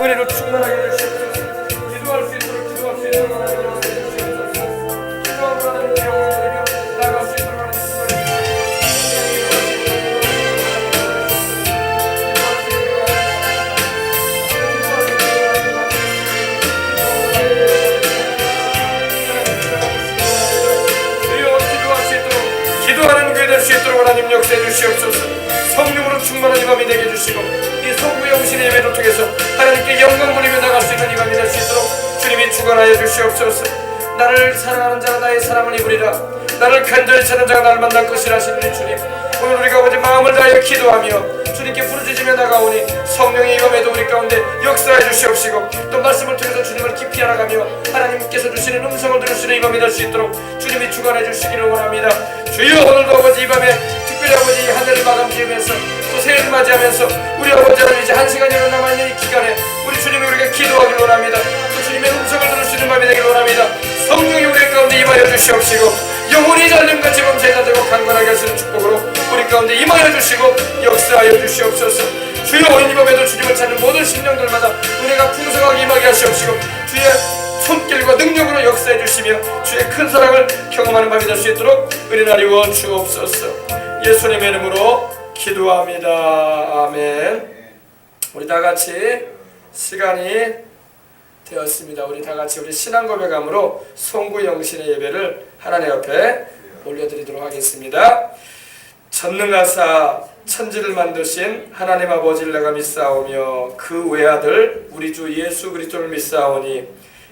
은혜로 충만하게 해주시옵소서. 기도할 수 있도록 기도할 수 있도록 하나님 역사해 주시옵소서. 기도하고 하나님 영광을 드리며 나아갈 수 있도록 하나님 기도하는 교회 될 수 있도록 하나님 역사해 주시옵소서. 성령으로 충만한 이 밤이 되게 해주시고 이 성부 영신의 예배를 통해서 하나님께 영광 돌리며 나갈 수 있는 이 밤이 될 수 있도록 주님이 주관하여 주시옵소서. 나를 사랑하는 자가 나의 사랑을 입으리라. 나를 간절히 찾는 자가 나를 만날 것이라 하시는 주님, 오늘 우리가 아버지 마음을 다하여 기도하며 주님께 부르짖으며 나가오니 성령의 이 밤에도 우리 가운데 역사해 주시옵시고 또 말씀을 통해서 주님을 깊이 알아가며 하나님께서 주시는 음성을 들으시는 이 밤이 될 수 있도록 주님이 주관해 주시기를 원합니다. 주여, 오늘도 아버지 이 밤에 특별히 아버지 한 해를 마감 지으면서 또 새해를 맞이하면서 우리 아버지는 이제 한 시간여로 남아있는 이 기간에 우리 주님이 우리가 기도하기를 원합니다. 또 주님의 음성을 들으시는 밤이 되기를 원합니다. 성령이 우리 가운데 임하여 주시옵시고 영혼이 잘림같이 범죄가 되고 강건하게 하시는 축복으로 우리 가운데 임하여 주시고 역사하여 주시옵소서. 주여, 오늘 이 밤에도 주님을 찾는 모든 심령들마다 은혜가 풍성하게 임하게 하시옵시고 주의 손길과 능력으로 역사해 주시며 주의 큰 사랑을 경험하는 밤이 될 수 있도록 은혜나리워 주옵소서. 예수님의 이름으로 기도합니다. 아멘. 우리 다같이 시간이 되었습니다. 우리 다같이 우리 신앙 고백함으로 송구 영신의 예배를 하나님 앞에 올려드리도록 하겠습니다. 전능하사 천지를 만드신 하나님 아버지를 내가 믿사오며 그 외아들 우리 주 예수 그리스도를 믿사오니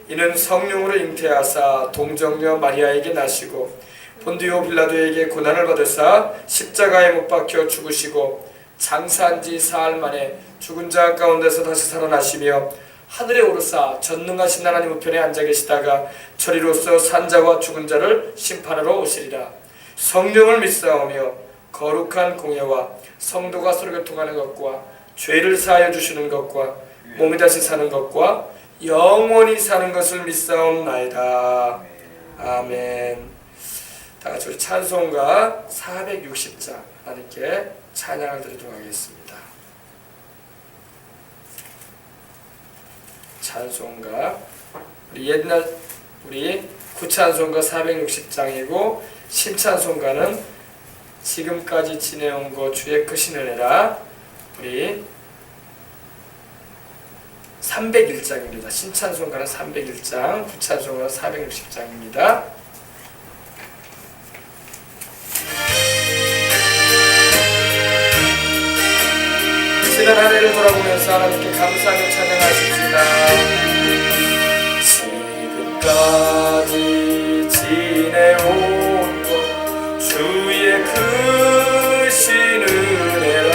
이는 성령으로 잉태하사 동정녀 마리아에게 나시고 본디오 빌라도에게 고난을 받으사 십자가에 못 박혀 죽으시고 장사한 지 사흘 만에 죽은 자 가운데서 다시 살아나시며 하늘에 오르사 전능하신 하나님 우편에 앉아 계시다가 저리로서 산자와 죽은 자를 심판하러 오시리라. 성령을 믿사오며 거룩한 공예와 성도가 서로 교통하는 것과 죄를 사하여 주시는 것과 몸이 다시 사는 것과 영원히 사는 것을 믿사옵나이다. 아멘. 다같이 우리 찬송가 460장 하나님께 찬양을 드리도록 하겠습니다. 찬송가 우리 구찬송가 460장이고 신찬송가는 지금까지 지내온 거 주의 크신 은혜라 우리 301장입니다. 신찬송가는 301장, 구찬송가는 460장입니다. 지난 한 해를 돌아보면서 하나님께 감사하며 찬양하십시다. 지금까지 지내온 것 주의 크신 은혜라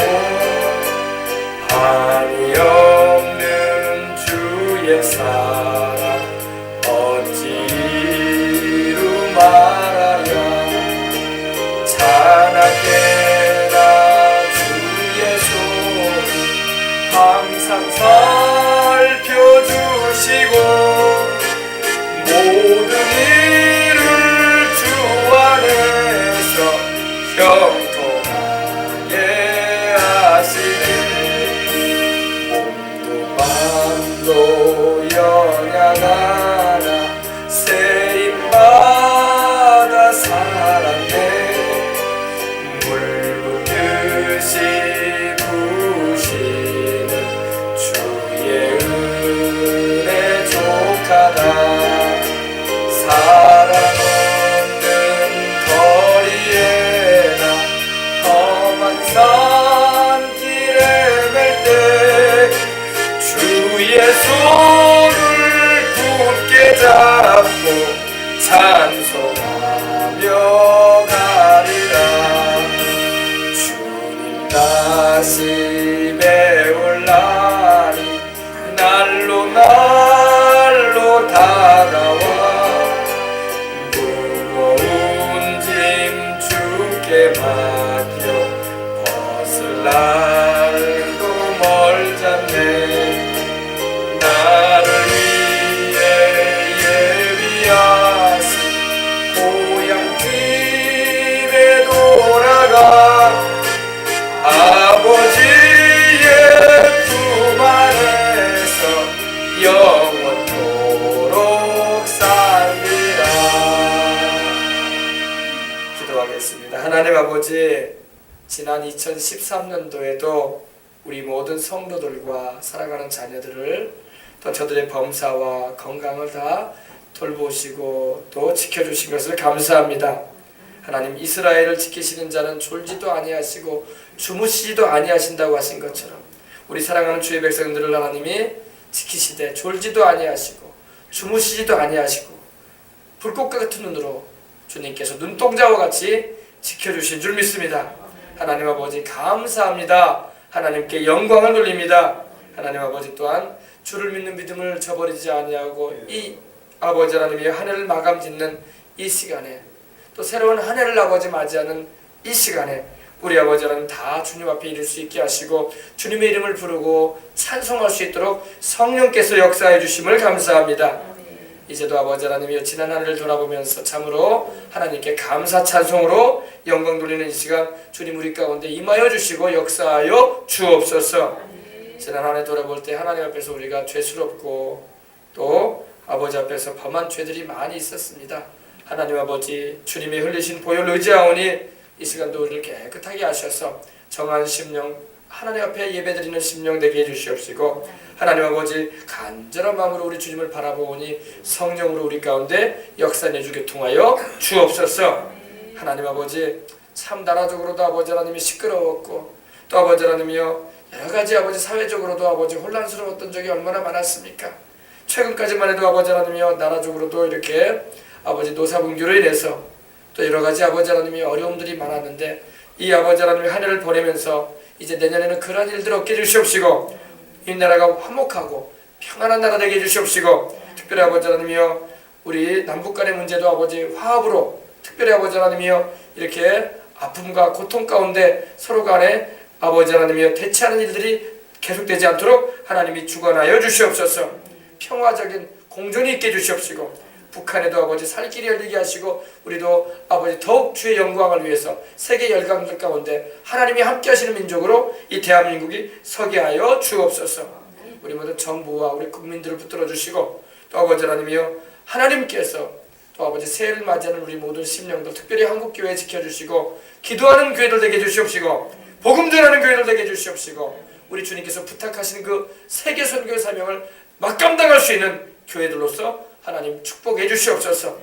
한이 없는 주의 사랑 어찌로 말하랴. 찬하게라 주의 손 항상 살펴주시고 모든 일을 주 안에서 형통하게 하시네. 몸도 맘도 영양하나 세임받아 살았네. 물붓듯이 부시는 주의 은혜 족하다. 사랑 없는 거리에나 험한 산길에 맬 때 주의 손을 굳게 잡고 찬송하며 가리라. 주님 다시 배울 날이 날로 다가와 무거운 짐 주께 맡겨 벗을 날도 멀잖네. 나를 위해 예비하신 아버지, 지난 2013년도에도 우리 모든 성도들과 사랑하는 자녀들을 또 저들의 범사와 건강을 다 돌보시고 또 지켜주신 것을 감사합니다. 하나님, 이스라엘을 지키시는 자는 졸지도 아니하시고 주무시지도 아니하신다고 하신 것처럼 우리 사랑하는 주의 백성들을 하나님이 지키시되 졸지도 아니하시고 주무시지도 아니하시고 불꽃과 같은 눈으로 주님께서 눈동자와 같이 지켜주신 줄 믿습니다. 하나님 아버지 감사합니다. 하나님께 영광을 돌립니다. 하나님 아버지 또한 주를 믿는 믿음을 저버리지 아니하고 이 아버지 하나님의 한 해를 마감 짓는 이 시간에 또 새로운 한 해를 아버지 맞이하는 이 시간에 우리 아버지 하나님 다 주님 앞에 이를 수 있게 하시고 주님의 이름을 부르고 찬송할 수 있도록 성령께서 역사해 주심을 감사합니다. 이제도 아버지 하나님이여 지난 한 해를 돌아보면서 참으로 하나님께 감사 찬송으로 영광 돌리는 이 시간 주님 우리 가운데 임하여 주시고 역사하여 주옵소서. 지난 한 해 돌아볼 때 하나님 앞에서 우리가 죄스럽고 또 아버지 앞에서 범한 죄들이 많이 있었습니다. 하나님 아버지 주님의 흘리신 보혈 의지하오니 이 시간도 우리를 깨끗하게 하셔서 정한 심령 하나님 앞에 예배드리는 심령 되게 해주시옵시고 하나님 아버지 간절한 마음으로 우리 주님을 바라보니 성령으로 우리 가운데 역사 내주게 통하여 주옵소서. 하나님 아버지 참 나라적으로도 아버지 하나님이 시끄러웠고 또 아버지 하나님이여 여러가지 아버지 사회적으로도 아버지 혼란스러웠던 적이 얼마나 많았습니까? 최근까지만 해도 아버지 하나님이여 나라적으로도 이렇게 아버지 노사분규로 인해서 또 여러가지 아버지 하나님이 어려움들이 많았는데 이 아버지 하나님이 한 해를 보내면서 이제 내년에는 그러한 일들 없게 해주시옵시고 이 나라가 화목하고 평안한 나라 되게 해주시옵시고 특별히 아버지 하나님이여 우리 남북 간의 문제도 아버지 화합으로 특별히 아버지 하나님이여 이렇게 아픔과 고통 가운데 서로 간에 아버지 하나님이여 대치하는 일들이 계속되지 않도록 하나님이 주관하여 주시옵소서. 평화적인 공존이 있게 해주시옵시고 북한에도 아버지 살 길이 열리게 하시고 우리도 아버지 더욱 주의 영광을 위해서 세계 열강들 가운데 하나님이 함께 하시는 민족으로 이 대한민국이 서게 하여 주옵소서. 우리 모든 정부와 우리 국민들을 붙들어 주시고 또 아버지 하나님이여 하나님께서 또 아버지 새해를 맞이하는 우리 모든 심령들 특별히 한국교회 지켜주시고 기도하는 교회들 되게 해주시옵시고 복음 전하는 교회들 되게 해주시옵시고 우리 주님께서 부탁하시는 그 세계 선교의 사명을 막감당할 수 있는 교회들로서 하나님 축복해 주시옵소서.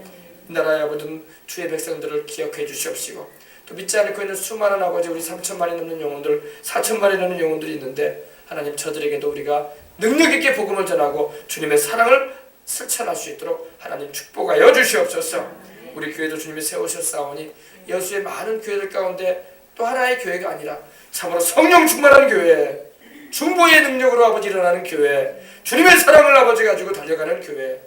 나라의 모든 주의 백성들을 기억해 주시옵시고 또 믿지 않고 있는 수많은 아버지 우리 3천만이 넘는 영혼들 4천만이 넘는 영혼들이 있는데 하나님 저들에게도 우리가 능력 있게 복음을 전하고 주님의 사랑을 실천할 수 있도록 하나님 축복하여 주시옵소서. 우리 교회도 주님이 세우셨사오니 여수의 많은 교회들 가운데 또 하나의 교회가 아니라 참으로 성령 충만한 교회 중보의 능력으로 아버지 일어나는 교회 주님의 사랑을 아버지 가지고 달려가는 교회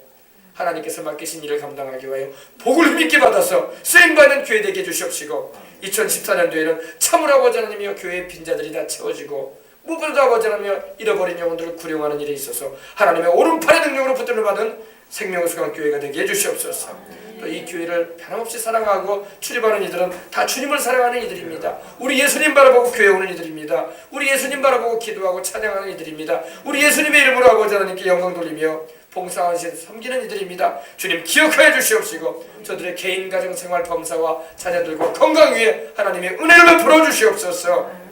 하나님께서 맡기신 일을 감당하기 위하여 복을 힘있게 받아서 쓰임받는 교회 되게 해주시옵시고 2014년도에는 참으로 아버지 하나님이여 교회의 빈자들이 다 채워지고 무엇보다도 아버지 하나님이여 잃어버린 영혼들을 구령하는 일에 있어서 하나님의 오른팔의 능력으로 붙들려 받은 생명수강 교회가 되게 해주시옵소서. 또 이 교회를 변함없이 사랑하고 출입하는 이들은 다 주님을 사랑하는 이들입니다. 우리 예수님 바라보고 교회 오는 이들입니다. 우리 예수님 바라보고 기도하고 찬양하는 이들입니다. 우리 예수님의 이름으로 아버지 하나님께 영광 돌리며 봉사하신 섬기는 이들입니다. 주님 기억하여 주시옵시고 저들의 개인 가정 생활 범사와 자녀들과 건강 위에 하나님의 은혜를 베풀어 주시옵소서.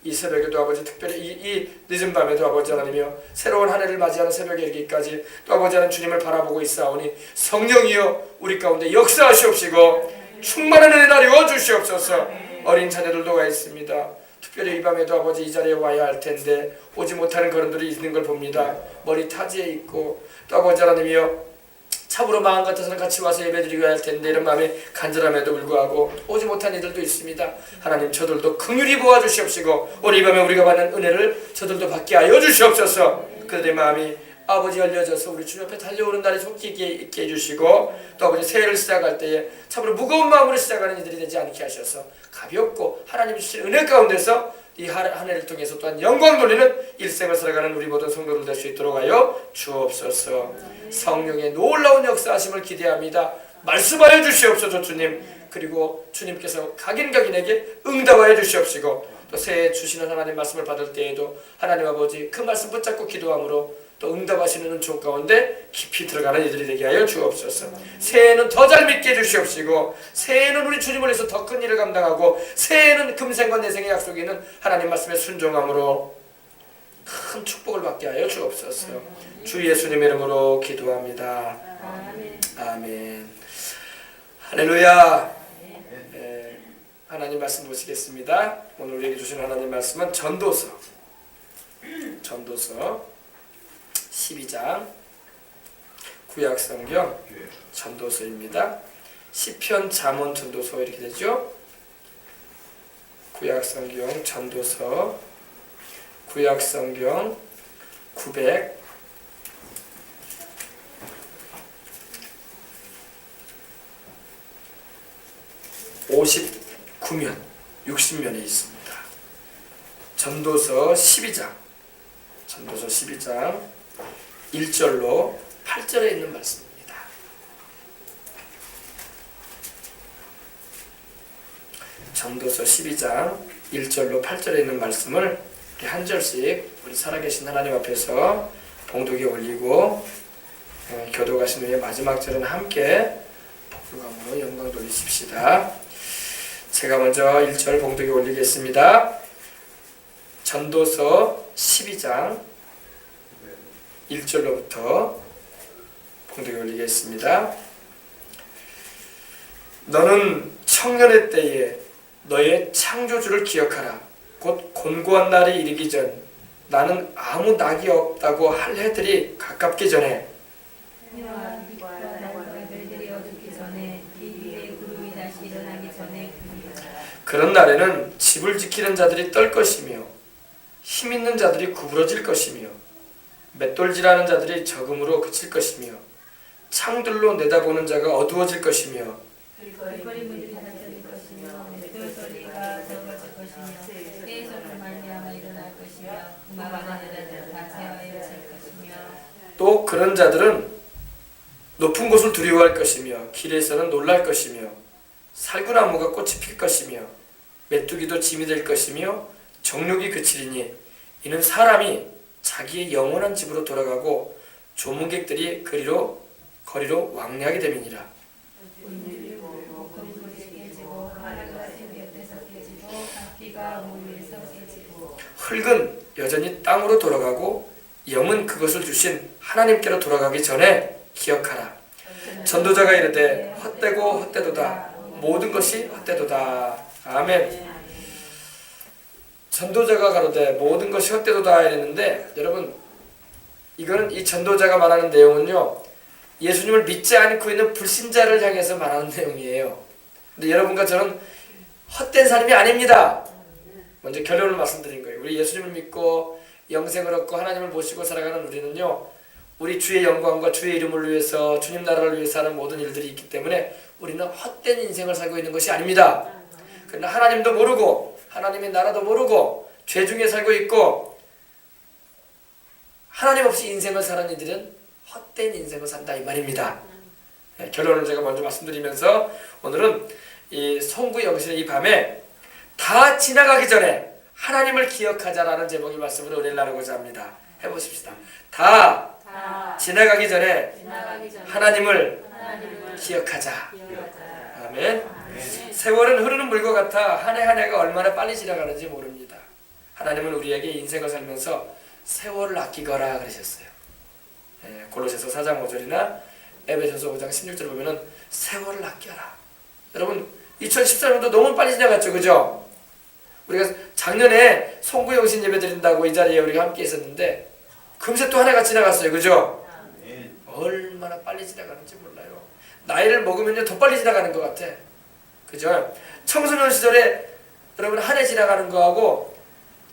이 새벽에도 아버지 특별히 이 늦은 밤에도 아버지 하나님이여 새로운 한 해를 맞이하는 새벽에 이르기까지 또 아버지 하나님 주님을 바라보고 있사오니 성령이여 우리 가운데 역사하시옵시고 충만한 은혜 나려 주시옵소서. 어린 자녀들도 와 있습니다. 특별히 이 밤에도 아버지 이 자리에 와야 할 텐데 오지 못하는 그런들이 있는 걸 봅니다. 머리 타지에 있고 또 아버지 하나님이여 참으로 마음 같아서는 같이 와서 예배드리고 할 텐데 이런 마음에 간절함에도 불구하고 오지 못한 이들도 있습니다. 하나님 저들도 긍휼히 보아 주시옵시고 오늘 이 밤에 우리가 받는 은혜를 저들도 받게 하여 주시옵소서. 그들의 마음이 아버지 열려져서 우리 주님 앞에 달려오는 날이 속히 있게 해주시고 또 아버지 새해를 시작할 때에 참으로 무거운 마음으로 시작하는 이들이 되지 않게 하셔서 가볍고 하나님 주신 은혜 가운데서 이 한 해를 통해서 또한 영광 돌리는 일생을 살아가는 우리 모든 성도들 될 수 있도록 하여 주옵소서. 성령의 놀라운 역사하심을 기대합니다. 말씀하여 주시옵소서 주님. 그리고 주님께서 각인에게 응답하여 주시옵시고 또 새해 주시는 하나님 말씀을 받을 때에도 하나님 아버지 그 말씀 붙잡고 기도함으로 또 응답하여 인정하시는 은총 가운데 깊이 들어가는 이들이 되게 하여 주옵소서. 새해에는 더 잘 믿게 해주시옵시고, 새해에는 우리 주님을 위해서 더 큰 일을 감당하고, 새해에는 금생과 내생의 약속이 있는 하나님 말씀에 순종함으로 큰 축복을 받게 하여 주옵소서. 주 예수님 이름으로 기도합니다. 아멘. 할렐루야. 하나님 말씀 보시겠습니다. 오늘 우리에게 주신 하나님 말씀은 전도서 12장 구약성경 전도서입니다. 시편, 잠언, 전도서 이렇게 되죠. 구약성경 전도서, 구약성경 959면 60면에 있습니다. 전도서 12장 1절로 8절에 있는 말씀입니다. 전도서 12장 1절로 8절에 있는 말씀을 우리 한 절씩 우리 살아계신 하나님 앞에서 봉독에 올리고 교도가신 후에 마지막 절은 함께 복유감으로 영광 돌리십시다. 제가 먼저 1절 봉독에 올리겠습니다. 전도서 12장 1절로부터 봉독에 올리겠습니다. 너는 청년의 때에 너의 창조주를 기억하라. 곧 곤고한 날이 이르기 전 나는 아무 낙이 없다고 할 해들이 가깝기 전에 그런 날에는 집을 지키는 자들이 떨 것이며 힘 있는 자들이 구부러질 것이며 맷돌질하는 자들이 적음으로 그칠 것이며 창들로 내다보는 자가 어두워질 것이며 또 그런 자들은 높은 곳을 두려워할 것이며 길에서는 놀랄 것이며 살구나무가 꽃이 필 것이며 메뚜기도 짐이 될 것이며 정욕이 그치리니 이는 사람이 자기의 영원한 집으로 돌아가고 조문객들이 거리로 왕래하게 됨이니라. 흙은 여전히 땅으로 돌아가고 영은 그것을 주신 하나님께로 돌아가기 전에 기억하라. 전도자가 이르되 헛되고 헛되도다. 모든 것이 헛되도다. 아멘. 전도자가 가로되 모든 것이 헛되도다 이랬는데, 여러분 이거는 이 전도자가 말하는 내용은요, 예수님을 믿지 않고 있는 불신자를 향해서 말하는 내용이에요. 근데 여러분과 저는 헛된 삶이 아닙니다. 먼저 결론을 말씀드린 거예요. 우리 예수님을 믿고 영생을 얻고 하나님을 모시고 살아가는 우리는요, 우리 주의 영광과 주의 이름을 위해서, 주님 나라를 위해서 하는 모든 일들이 있기 때문에 우리는 헛된 인생을 살고 있는 것이 아닙니다. 그러나 하나님도 모르고 하나님의 나라도 모르고 죄 중에 살고 있고 하나님 없이 인생을 사는 이들은 헛된 인생을 산다 이 말입니다. 결론을 제가 먼저 말씀드리면서 오늘은 이 송구 영신의 이 밤에 다 지나가기 전에 하나님을 기억하자라는 제목의 말씀으로 은혜를 나누고자 합니다. 해보십시다. 다 지나가기 전에 하나님을 기억하자. 아멘. 세월은 흐르는 물과 같아 한 해 한 해가 얼마나 빨리 지나가는지 모릅니다. 하나님은 우리에게 인생을 살면서 세월을 아끼거라 그러셨어요. 골로새서 4장 5절이나 에베소서 5장 16절 보면은 세월을 아껴라. 여러분 2014년도 너무 빨리 지나갔죠, 그죠? 우리가 작년에 송구영신 예배 드린다고 이 자리에 우리가 함께 있었는데 금세 또 한 해가 지나갔어요, 그죠? 얼마나 빨리 지나가는지 몰라요. 나이를 먹으면요 더 빨리 지나가는 것 같아, 그죠? 청소년 시절에 여러분 한 해 지나가는 거하고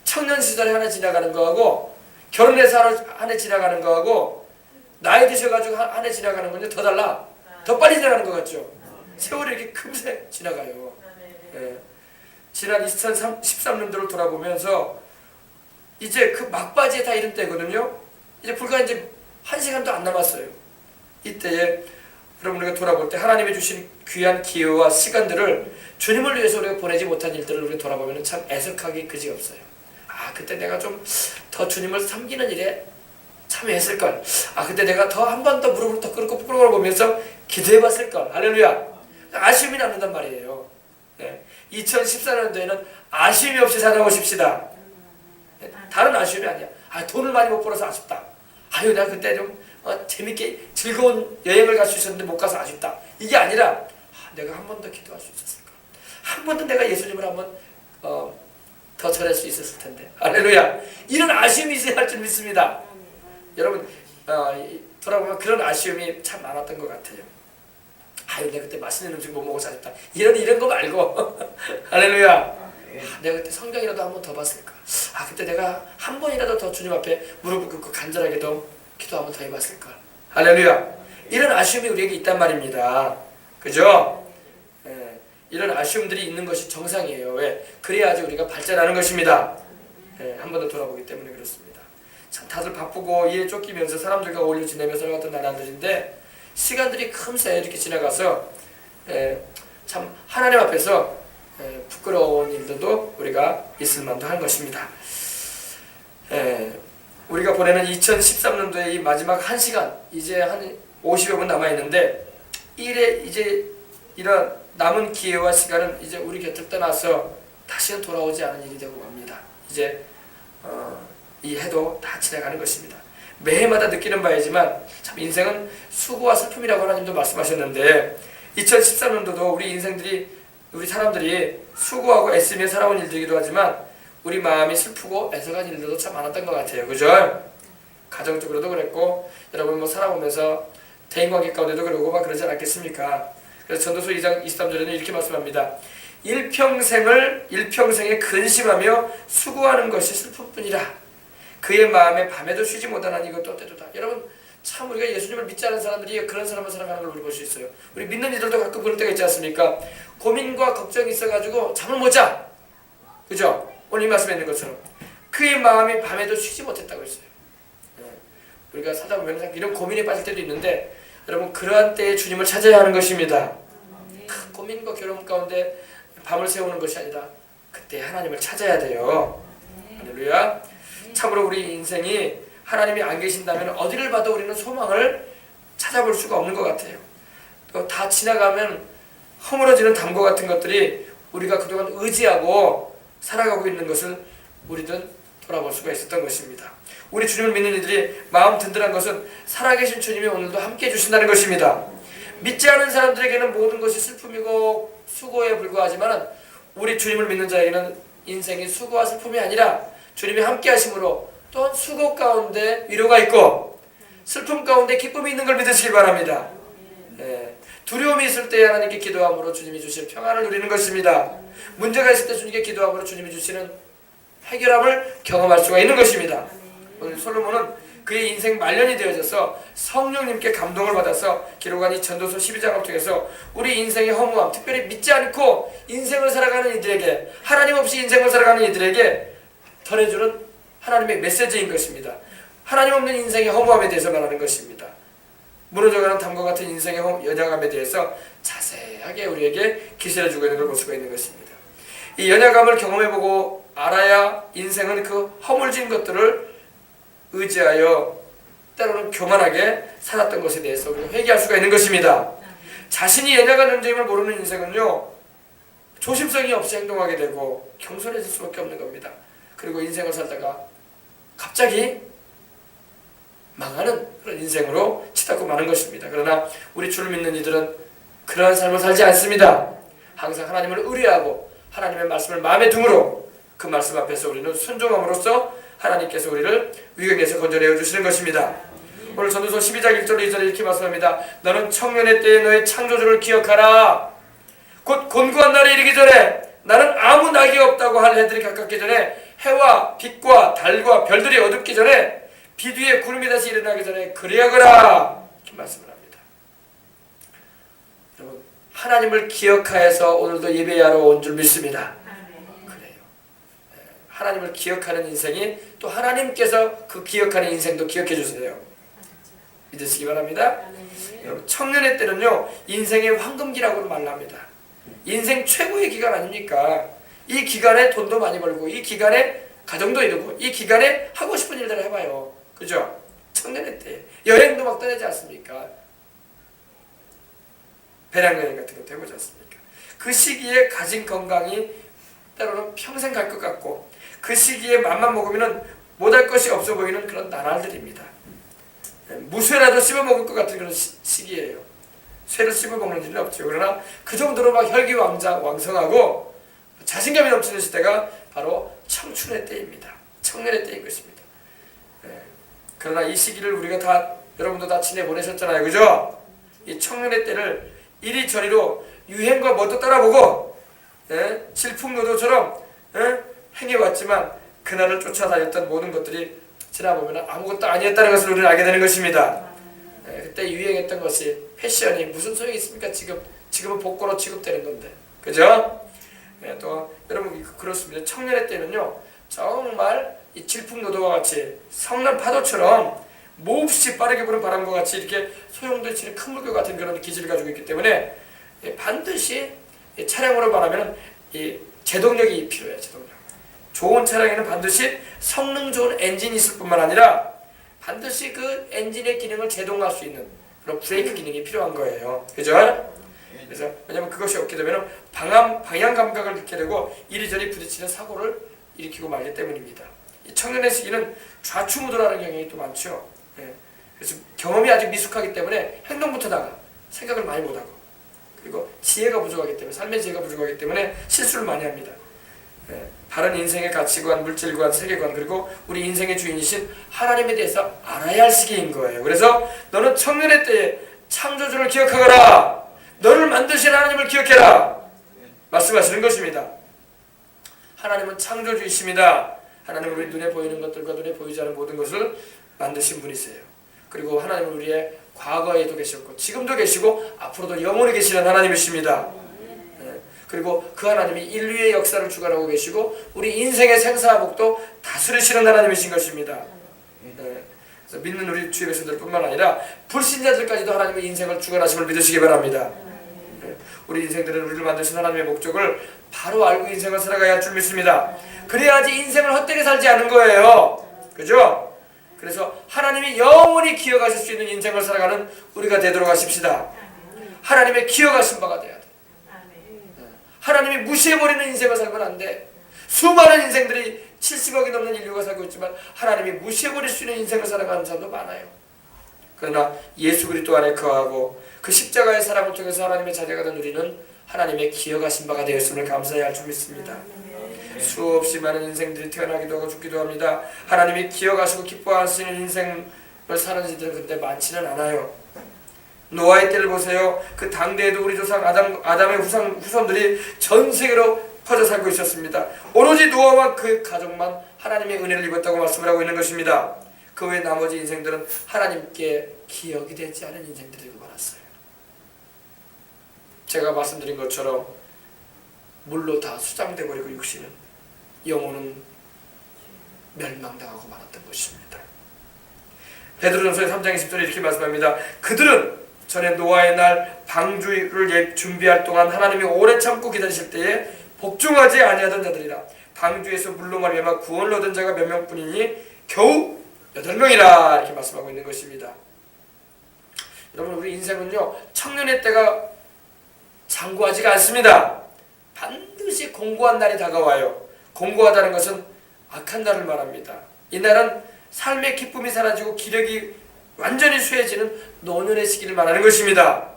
청년 시절에 한 해 지나가는 거하고 결혼해서 한 해 지나가는 거하고 나이 드셔가지고 한 해 지나가는 건요 더 달라. 더 빨리 지나가는 것 같죠? 세월이 이렇게 금세 지나가요. 지난 2013년도를 돌아보면서 이제 그 막바지에 다 이른 때거든요. 이제 불과 이제 1시간도 안 남았어요. 이때에 여러분 우리가 돌아볼 때 하나님이 주신 귀한 기회와 시간들을 주님을 위해서 우리가 보내지 못한 일들을 우리가 돌아보면 참 애석하기 그지없어요. 그때 내가 좀 더 주님을 섬기는 일에 참여했을걸. 그때 내가 더 한 번 더 무릎을 더 꿇고 보면서 기도해봤을걸. 할렐루야. 아쉬움이 남는단 말이에요. 2014년도에는 아쉬움이 없이 살아오십시다. 다른 아쉬움이 아니야. 돈을 많이 못 벌어서 아쉽다. 내가 그때 좀 재밌게 즐거운 여행을 갈 수 있었는데 못 가서 아쉽다. 이게 아니라 내가 한 번 더 기도할 수 있었을까. 한 번 더 내가 예수님을 한번 더 전할 수 있었을 텐데. 할렐루야. 이런 아쉬움이 있어야 할 줄 믿습니다. 여러분 돌아보면 그런 아쉬움이 참 많았던 것 같아요. 내가 그때 맛있는 음식 못 먹어서 아쉽다. 이런 거 말고 할렐루야. 내가 그때 성경이라도 한 번 더 봤을까. 그때 내가 한 번이라도 더 주님 앞에 무릎을 꿇고 간절하게 더 기도 한 번 더 해봤을까. 할렐루야. 이런 아쉬움이 우리에게 있단 말입니다. 그죠? 이런 아쉬움들이 있는 것이 정상이에요. 왜? 그래야지 우리가 발전하는 것입니다. 한 번 더 돌아보기 때문에 그렇습니다. 참 다들 바쁘고 일에 쫓기면서 사람들과 어울려 지내며 살아갔던 나날들인데 시간들이 금세 이렇게 지나가서 참 하나님 앞에서 부끄러운 일들도 우리가 있을 만도 한 것입니다. 우리가 보내는 2013년도의 이 마지막 1시간, 이제 한 50여 분 남아있는데 이제 이런 남은 기회와 시간은 이제 우리 곁을 떠나서 다시는 돌아오지 않은 일이 되고 맙니다. 이제 이 해도 다 지나가는 것입니다. 매해마다 느끼는 바이지만 참 인생은 수고와 슬픔이라고 하나님도 말씀하셨는데 2013년도도 우리 사람들이 수고하고 애쓰며 살아온 일들이기도 하지만 우리 마음이 슬프고 애석한 일들도 참 많았던 것 같아요. 그죠? 가정적으로도 그랬고 여러분 살아보면서 대인관계 가운데도 그러고 막 그러지 않았겠습니까? 그래서 전도서 2장 23절에는 이렇게 말씀합니다. 일평생에 근심하며 수고하는 것이 슬픔뿐이라. 그의 마음에 밤에도 쉬지 못하나니 이것도 때도다. 여러분 참 우리가 예수님을 믿지 않은 사람들이 그런 사람을 살아가는 걸 우리 볼 수 있어요. 우리 믿는 이들도 가끔 그럴 때가 있지 않습니까? 고민과 걱정이 있어가지고 잠을 못 자. 그죠? 오늘 이 말씀에 있는 것처럼 그의 마음이 밤에도 쉬지 못했다고 했어요. 우리가 살다 보면 이런 고민에 빠질 때도 있는데 여러분 그러한 때에 주님을 찾아야 하는 것입니다. 고민과 괴로움 가운데 밤을 새우는 것이 아니라 그때 하나님을 찾아야 돼요. 할렐루야. 참으로 우리 인생이 하나님이 안 계신다면 어디를 봐도 우리는 소망을 찾아볼 수가 없는 것 같아요. 또 다 지나가면 허물어지는 담고 같은 것들이 우리가 그동안 의지하고 살아가고 있는 것을 우리는 돌아볼 수가 있었던 것입니다. 우리 주님을 믿는 이들이 마음 든든한 것은 살아계신 주님이 오늘도 함께 해주신다는 것입니다. 믿지 않은 사람들에게는 모든 것이 슬픔이고 수고에 불과하지만 우리 주님을 믿는 자에게는 인생이 수고와 슬픔이 아니라 주님이 함께 하심으로 또한 수고 가운데 위로가 있고 슬픔 가운데 기쁨이 있는 걸 믿으시기 바랍니다. 두려움이 있을 때 하나님께 기도함으로 주님이 주실 평안을 누리는 것입니다. 문제가 있을 때 주님께 기도함으로 주님이 주시는 해결함을 경험할 수가 있는 것입니다. 오늘 솔로몬은 그의 인생 말년이 되어져서 성령님께 감동을 받아서 기록한 이 전도서 12장을 통해서 우리 인생의 허무함, 특별히 믿지 않고 인생을 살아가는 이들에게, 하나님 없이 인생을 살아가는 이들에게 전해주는 하나님의 메시지인 것입니다. 하나님 없는 인생의 허무함에 대해서 말하는 것입니다. 무너져가는 담과 같은 인생의 연약함에 대해서 자세하게 우리에게 기술해주고 있는 걸 볼 수가 있는 것입니다. 이 연약함을 경험해보고 알아야 인생은 그 허물진 것들을 의지하여 때로는 교만하게 살았던 것에 대해서 우리가 회개할 수가 있는 것입니다. 자신이 연약한 존재임을 모르는 인생은요, 조심성이 없이 행동하게 되고 겸손해질 수밖에 없는 겁니다. 그리고 인생을 살다가 갑자기 망하는 그런 인생으로 치닫고 마는 것입니다. 그러나 우리 주를 믿는 이들은 그러한 삶을 살지 않습니다. 항상 하나님을 의뢰하고 하나님의 말씀을 마음에 둠으로 그 말씀 앞에서 우리는 순종함으로써 하나님께서 우리를 위경에서 건져내어 주시는 것입니다. 오늘 전도서 12장 1절 2절에 이렇게 말씀합니다. 너는 청년의 때에 너의 창조주를 기억하라. 곧 곤고한 날에 이르기 전에 나는 아무 낙이 없다고 할 해들이 가깝기 전에 해와 빛과 달과 별들이 어둡기 전에 비 뒤에 구름이 다시 일어나기 전에 그리하거라. 이렇게 말씀을 합니다. 여러분 하나님을 기억하여서 오늘도 예배하러 온 줄 믿습니다. 그래요. 하나님을 기억하는 인생이 또 하나님께서 그 기억하는 인생도 기억해 주세요. 믿으시기 바랍니다. 여러분 청년의 때는요 인생의 황금기라고 말합니다. 인생 최고의 기간 아닙니까? 이 기간에 돈도 많이 벌고 이 기간에 가정도 이루고 이 기간에 하고 싶은 일들을 해봐요. 그죠? 청년의 때 여행도 막 떠나지 않습니까? 배낭여행 같은 것도 해보지 않습니까? 그 시기에 가진 건강이 때로는 평생 갈 것 같고 그 시기에 맘만 먹으면 못할 것이 없어 보이는 그런 나날들입니다. 무쇠라도 씹어먹을 것 같은 그런 시기예요. 쇠를 씹어먹는 일은 없죠. 그러나 그 정도로 막 혈기왕성하고 자신감이 넘치는 시대가 바로 청춘의 때입니다. 청년의 때인 것입니다. 그러나 이 시기를 우리가 다 여러분도 다 지내보내셨잖아요. 그죠? 이 청년의 때를 이리저리로 유행과 뭐도 따라보고 질풍노도처럼 행해왔지만 그날을 쫓아다녔던 모든 것들이 지나보면 아무것도 아니었다는 것을 우리는 알게 되는 것입니다. 그때 유행했던 것이 패션이 무슨 소용이 있습니까? 지금은 복고로 취급되는 건데, 그죠? 또 여러분 그렇습니다. 청년의 때는요 정말 이 질풍노도와 같이 성난 파도처럼 몹시 빠르게 부는 바람과 같이 이렇게 소용돌이치는 큰 물결 같은 그런 기질을 가지고 있기 때문에 반드시 차량으로 말하면 이 제동력이 필요해요. 제동력. 좋은 차량에는 반드시 성능 좋은 엔진이 있을 뿐만 아니라 반드시 그 엔진의 기능을 제동할 수 있는 그런 브레이크 기능이 필요한 거예요. 그죠? 그래서 왜냐면 그것이 없게 되면 방향 감각을 잃게 되고 이리저리 부딪히는 사고를 일으키고 말기 때문입니다. 이 청년의 시기는 좌충우돌하는 경향이 또 많죠. 그래서 경험이 아직 미숙하기 때문에 행동부터 나가 생각을 많이 못하고 그리고 지혜가 부족하기 때문에 삶의 지혜가 부족하기 때문에 실수를 많이 합니다. 바른 인생의 가치관, 물질관, 세계관 그리고 우리 인생의 주인이신 하나님에 대해서 알아야 할 시기인 거예요. 그래서 너는 청년의 때에 창조주를 기억하거라. 너를 만드신 하나님을 기억해라. 말씀하시는 것입니다. 하나님은 창조주이십니다. 하나님은 우리 눈에 보이는 것들과 눈에 보이지 않는 모든 것을 만드신 분이세요. 그리고 하나님은 우리의 과거에도 계셨고 지금도 계시고 앞으로도 영원히 계시는 하나님이십니다. 그리고 그 하나님이 인류의 역사를 주관하고 계시고 우리 인생의 생사복도 다스리시는 하나님이신 것입니다. 그래서 믿는 우리 주의 백성들뿐만 아니라 불신자들까지도 하나님의 인생을 주관하심을 믿으시기 바랍니다. 우리 인생들은 우리를 만드신 하나님의 목적을 바로 알고 인생을 살아가야 할 줄 믿습니다. 그래야지 인생을 헛되게 살지 않은 거예요. 그죠? 그래서 하나님이 영원히 기억하실 수 있는 인생을 살아가는 우리가 되도록 하십시다. 하나님의 기억하신 바가 돼야 돼. 하나님이 무시해버리는 인생을 살면 안 돼. 수많은 인생들이 70억이 넘는 인류가 살고 있지만 하나님이 무시해버릴 수 있는 인생을 살아가는 사람도 많아요. 그러나 예수 그리스도 안에 거하고 그 십자가의 사랑을 통해서 하나님의 자녀가 된 우리는 하나님의 기억하신 바가 되었음을 감사해야 할 줄 믿습니다. 수없이 많은 인생들이 태어나기도 하고 죽기도 합니다. 하나님이 기억하시고 기뻐하시는 인생을 사는 이들은 근데 많지는 않아요. 노아의 때를 보세요. 그 당대에도 우리 조상 아담의 후손들이 전 세계로 퍼져 살고 있었습니다. 오로지 노아와 그 가족만 하나님의 은혜를 입었다고 말씀을 하고 있는 것입니다. 그 외 나머지 인생들은 하나님께 기억이 되지 않은 인생들이 많았어요. 제가 말씀드린 것처럼 물로 다 수장돼 버리고 육신은 영혼은 멸망당하고 말았던 것입니다. 베드로전서 3장 20절에 이렇게 말씀합니다. 그들은 전에 노아의 날 방주를 준비할 동안 하나님이 오래 참고 기다리실 때에 복종하지 아니하던 자들이라. 방주에서 물로 말미암아 구원을 얻은 자가 몇 명뿐이니 겨우 8명이라 이렇게 말씀하고 있는 것입니다. 여러분 우리 인생은요 청년의 때가 장구하지가 않습니다. 반드시 공고한 날이 다가와요. 공고하다는 것은 악한 날을 말합니다. 이 날은 삶의 기쁨이 사라지고 기력이 완전히 쇠해지는 노년의 시기를 말하는 것입니다.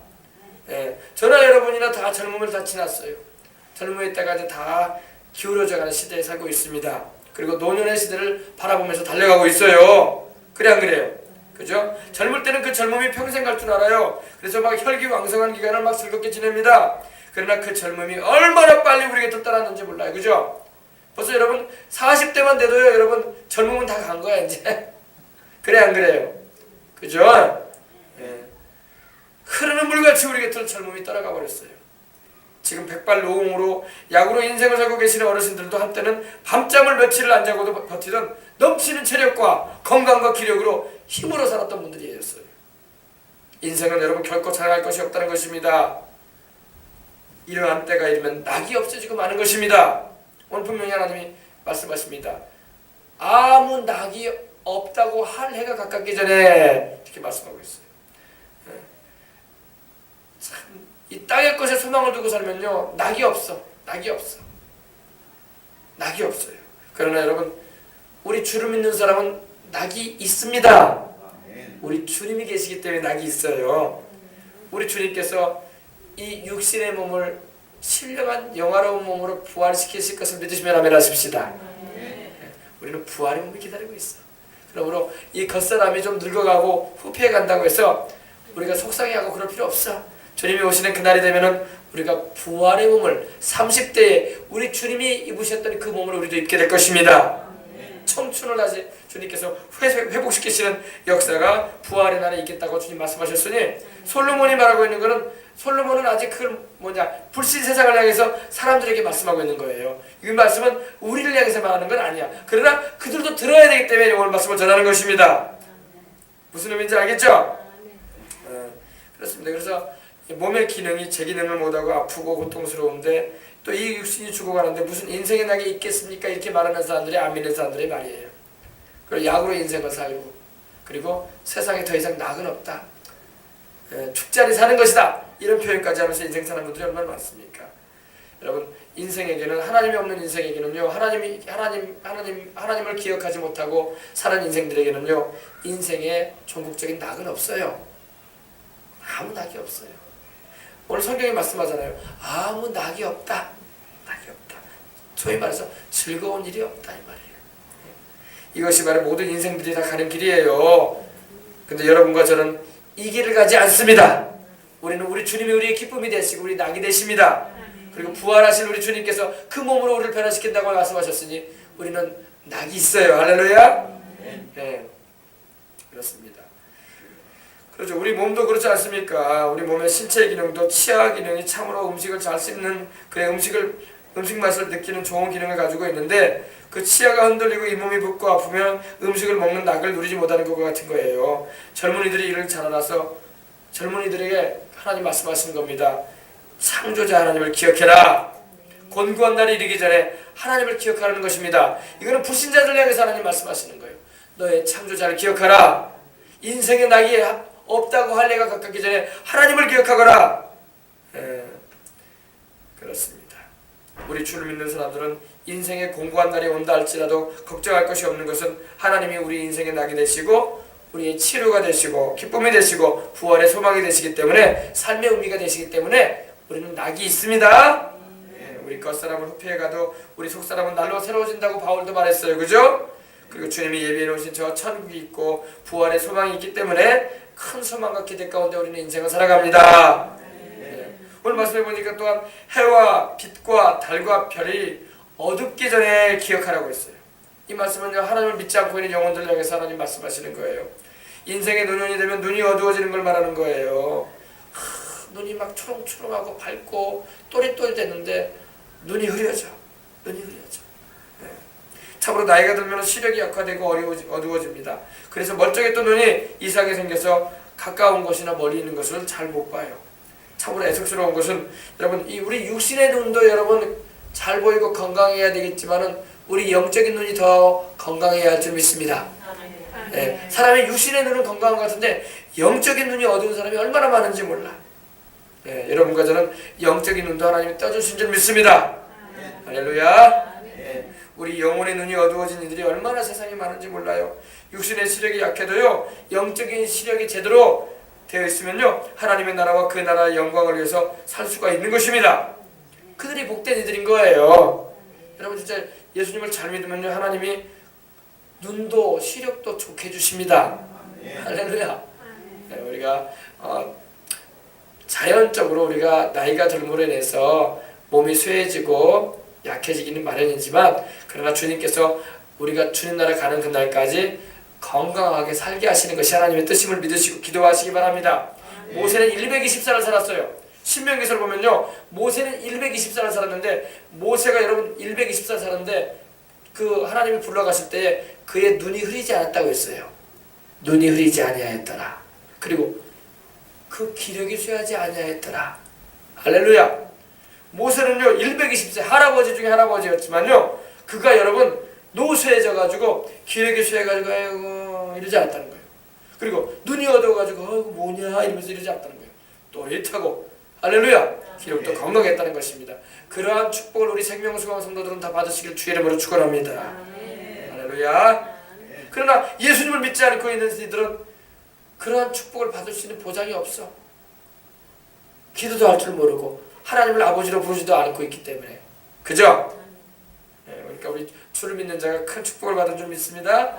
저나 여러분이나 다 젊음을 다 지났어요. 젊음의 때가 이제 다 기울어져가는 시대에 살고 있습니다. 그리고 노년의 시대를 바라보면서 달려가고 있어요. 그래 안 그래요? 그죠? 젊을 때는 그 젊음이 평생 갈 줄 알아요. 그래서 막 혈기왕성한 기간을 막 즐겁게 지냅니다. 그러나 그 젊음이 얼마나 빨리 우리 곁을 떠났는지 몰라요. 그죠? 벌써 여러분 40대만 돼도요 여러분 젊음은 다 간 거야 이제. 그래 안 그래요? 그죠? 흐르는 물같이 우리 곁을 젊음이 떠나가 버렸어요. 지금 백발노홍으로 약으로 인생을 살고 계시는 어르신들도 한때는 밤잠을 며칠을 안 자고도 버티던 넘치는 체력과 건강과 기력으로 힘으로 살았던 분들이 계셨어요. 인생은 여러분 결코 자랑할 것이 없다는 것입니다. 이러한 때가 이르면 낙이 없어지고 마는 것입니다. 오늘 분명히 하나님이 말씀하십니다. 아무 낙이 없다고 할 해가 가깝기 전에 이렇게 말씀하고 있어요. 참, 이 땅의 것에 소망을 두고 살면요 낙이 없어. 낙이 없어요. 그러나 여러분, 우리 주를 믿는 사람은 낙이 있습니다. 우리 주님이 계시기 때문에 낙이 있어요. 우리 주님께서 이 육신의 몸을 신령한 영화로운 몸으로 부활시키실 것을 믿으시면 아멘 하십시다. 우리는 부활의 몸이 기다리고 있어. 그러므로 이 겉사람이 좀 늙어가고 후패해 간다고 해서 우리가 속상해하고 그럴 필요 없어. 주님이 오시는 그날이 되면은 우리가 부활의 몸을 30대에 우리 주님이 입으셨던 그 몸을 우리도 입게 될 것입니다. 청춘을 다시 주님께서 회복시키시는 역사가 부활의 날에 있겠다고 주님 말씀하셨으니, 솔로몬이 말하고 있는 것은, 솔로몬은 아직 그걸 불신 세상을 향해서 사람들에게 말씀하고 있는 거예요. 이 말씀은 우리를 향해서 말하는 건 아니야. 그러나 그들도 들어야 되기 때문에 오늘 말씀을 전하는 것입니다. 무슨 의미인지 알겠죠? 그렇습니다. 그래서 몸의 기능이 제 기능을 못하고 아프고 고통스러운데 또 이 육신이 죽어가는데 무슨 인생의 낙이 있겠습니까? 이렇게 말하는 사람들이 안 믿는 사람들의 말이에요. 그리고 약으로 인생을 살고, 그리고 세상에 더 이상 낙은 없다, 죽자리 사는 것이다, 이런 표현까지 하면서 인생 사는 분들이 얼마나 많습니까? 여러분, 인생에게는, 하나님이 없는 인생에게는요, 하나님을 기억하지 못하고 사는 인생들에게는요, 인생에 종국적인 낙은 없어요. 아무 낙이 없어요. 오늘 성경이 말씀하잖아요. 아무 낙이 없다. 낙이 없다. 소위 말해서 즐거운 일이 없다, 이 말이에요. 이것이 바로 모든 인생들이 다 가는 길이에요. 근데 여러분과 저는 이 길을 가지 않습니다. 우리는 우리 주님이 우리의 기쁨이 되시고 우리 낙이 되십니다. 그리고 부활하신 우리 주님께서 그 몸으로 우리를 변화시킨다고 말씀하셨으니 우리는 낙이 있어요. 할렐루야. 네, 그렇습니다. 그렇죠. 우리 몸도 그렇지 않습니까? 우리 몸의 신체 기능도 치아 기능이 참으로 음식을 잘 씹는, 그의 음식 맛을 느끼는 좋은 기능을 가지고 있는데, 그 치아가 흔들리고 이 몸이 붓고 아프면 음식을 먹는 낙을 누리지 못하는 것과 같은 거예요. 젊은이들이 이를 잘 알아서 젊은이들에게 하나님 말씀하시는 겁니다. 창조자 하나님을 기억해라. 곤고한 날이 이르기 전에 하나님을 기억하라는 것입니다. 이거는 불신자들 향해서 하나님 말씀하시는 거예요. 너의 창조자를 기억하라. 인생의 낙이 없다고 할 해가 가깝기 전에 하나님을 기억하거라. 그렇습니다. 우리 주를 믿는 사람들은 인생의 공고한 날이 온다 할지라도 걱정할 것이 없는 것은 하나님이 우리 인생의 낙이 되시고 우리의 치료가 되시고 기쁨이 되시고 부활의 소망이 되시기 때문에, 삶의 의미가 되시기 때문에 우리는 낙이 있습니다. 우리 겉사람은 후패해가도 우리 속사람은 날로 새로워진다고 바울도 말했어요. 그죠? 그리고 주님이 예비해 놓으신 저 천국이 있고 부활의 소망이 있기 때문에 큰 소망과 기대 가운데 우리는 인생을 살아갑니다. 오늘 말씀해 보니까 또한 해와 빛과 달과 별이 어둡기 전에 기억하라고 했어요. 이 말씀은요, 하나님을 믿지 않고 있는 영혼들을 향해서 하나님 말씀하시는 거예요. 인생의 노년이 되면 눈이 어두워지는 걸 말하는 거예요. 눈이 막 초롱초롱하고 밝고 또릿또릿했는데 눈이 흐려져. 참으로 나이가 들면 시력이 약화되고 어두워집니다. 그래서 멀쩡했던 눈이 이상하게 생겨서 가까운 것이나 멀리 있는 것을 잘 못 봐요. 참으로 애석스러운 것은, 여러분, 우리 육신의 눈도 여러분 잘 보이고 건강해야 되겠지만은 우리 영적인 눈이 더 건강해야 할 줄 믿습니다. 네, 사람의 육신의 눈은 건강한 것 같은데 영적인 눈이 어두운 사람이 얼마나 많은지 몰라. 네, 여러분과 저는 영적인 눈도 하나님이 떠주신 줄 믿습니다. 할렐루야. 우리 영혼의 눈이 어두워진 이들이 얼마나 세상에 많은지 몰라요. 육신의 시력이 약해도요, 영적인 시력이 제대로 되어 있으면요, 하나님의 나라와 그 나라의 영광을 위해서 살 수가 있는 것입니다. 그들이 복된 이들인 거예요. 여러분, 진짜 예수님을 잘 믿으면요, 하나님이 눈도 시력도 좋게 해주십니다. 할렐루야. 네, 우리가 자연적으로 우리가 나이가 들므로 인해서 몸이 쇠해지고 약해지기는 마련이지만, 그러나 주님께서 우리가 주님 나라 가는 그날까지 건강하게 살게 하시는 것이 하나님의 뜻임을 믿으시고 기도하시기 바랍니다. 모세는 120살을 살았어요. 신명기서를 보면요, 모세는 120살을 살았는데, 모세가 여러분 120살 살았는데 그 하나님이 불러가실 때에 그의 눈이 흐리지 않았다고 했어요. 눈이 흐리지 아니하였더라. 그리고 그 기력이 쇠하지 아니하였더라. 할렐루야. 모세는요 120세 할아버지 중에 할아버지였지만요, 그가 여러분 노쇠해져가지고 기력이 쇠해가지고 아이고 이러지 않았다는 거예요. 그리고 눈이 어두워가지고 아이고 뭐냐 이러면서 이러지 않았다는 거예요. 또릿하고 할렐루야 기력도 건강했다는 것입니다. 그러한 축복을 우리 생명수강 성도들은 다 받으시길 주의 이름으로 축원합니다. 할렐루야. 그러나 예수님을 믿지 않고 있는 이들은 그러한 축복을 받을 수 있는 보장이 없어. 기도도 할 줄 모르고 하나님을 아버지로 부르지도 않고 있기 때문에. 그죠? 그러니까 우리 주를 믿는 자가 큰 축복을 받은 줄 믿습니다.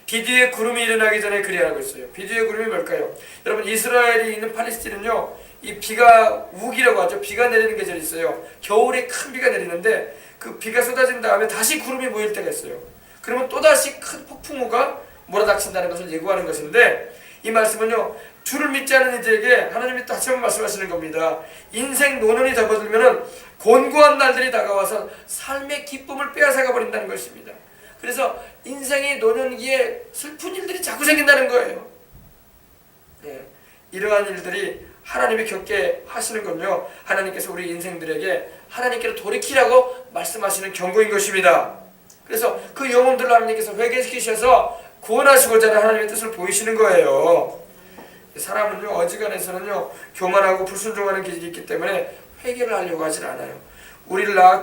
비디의 구름이 일어나기 전에 그리하고 있어요. 비디의 구름이 뭘까요? 여러분 이스라엘이 있는 팔레스틴은요, 이 비가 우기라고 하죠. 비가 내리는 계절이 있어요. 겨울에 큰 비가 내리는데 그 비가 쏟아진 다음에 다시 구름이 모일 때가 있어요. 그러면 또다시 큰 폭풍우가 몰아닥친다는 것을 예고하는 것인데, 이 말씀은요, 주를 믿지 않는 이들에게 하나님이 다시 한번 말씀하시는 겁니다. 인생 노년이 접어들면은 곤고한 날들이 다가와서 삶의 기쁨을 빼앗아가 버린다는 것입니다. 그래서 인생의 노년기에 슬픈 일들이 자꾸 생긴다는 거예요. 이러한 일들이 하나님이 겪게 하시는 건요, 하나님께서 우리 인생들에게 하나님께로 돌이키라고 말씀하시는 경고인 것입니다. 그래서 그 영혼들을 하나님께서 회개시키셔서 구원하시고자 하는 하나님의 뜻을 보이시는 거예요. 사람은요, 어지간해서는요, 교만하고 불순종하는 길이 있기 때문에 회개를 하려고 하질 않아요. 우리가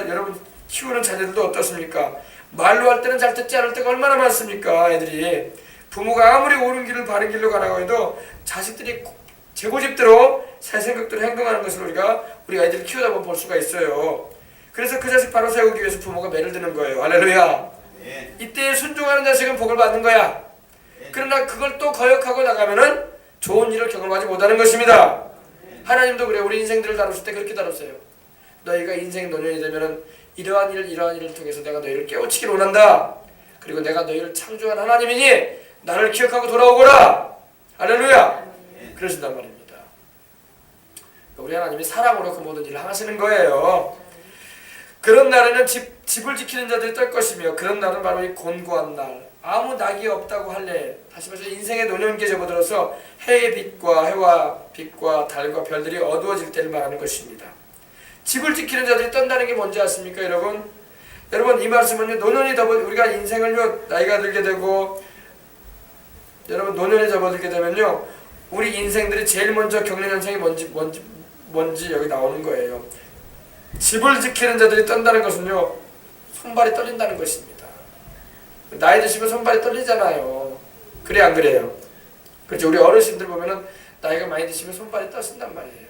여러분 키우는 자녀들도 어떻습니까? 말로 할 때는 잘 듣지 않을 때가 얼마나 많습니까? 애들이 부모가 아무리 옳은 길을 바른 길로 가라고 해도 자식들이 제 고집대로 새 생각대로 행동하는 것을 우리가 애들을 키우다 보면 볼 수가 있어요. 그래서 그 자식 바로 세우기 위해서 부모가 매를 드는 거예요. 할렐루야. 이때 순종하는 자식은 복을 받는 거야. 그러나 그걸 또 거역하고 나가면은 좋은 일을 경험하지 못하는 것입니다. 하나님도 그래요. 우리 인생들을 다루실 때 그렇게 다루세요. 너희가 인생 노년이 되면은 이러한 일을 통해서 내가 너희를 깨우치길 원한다. 그리고 내가 너희를 창조한 하나님이니 나를 기억하고 돌아오거라. 할렐루야. 그러신단 말입니다. 우리 하나님이 사랑으로 그 모든 일을 하시는 거예요. 그런 날에는 집을 지키는 자들이 떨 것이며, 그런 날은 바로 이 곤고한 날, 아무 낙이 없다고 할래, 다시 말해서 인생의 노년기에 접어들어서 해와 빛과 달과 별들이 어두워질 때를 말하는 것입니다. 집을 지키는 자들이 떤다는 게 뭔지 아십니까, 여러분? 여러분, 이 말씀은요, 노년이 우리가 인생을요, 나이가 들게 되고, 여러분, 노년에 접어들게 되면요, 우리 인생들이 제일 먼저 겪는 현상이 뭔지 여기 나오는 거예요. 집을 지키는 자들이 떤다는 것은요, 손발이 떨린다는 것입니다. 나이 드시면 손발이 떨리잖아요. 그래 안 그래요? 그렇죠. 우리 어르신들 보면은 나이가 많이 드시면 손발이 떠신단 말이에요.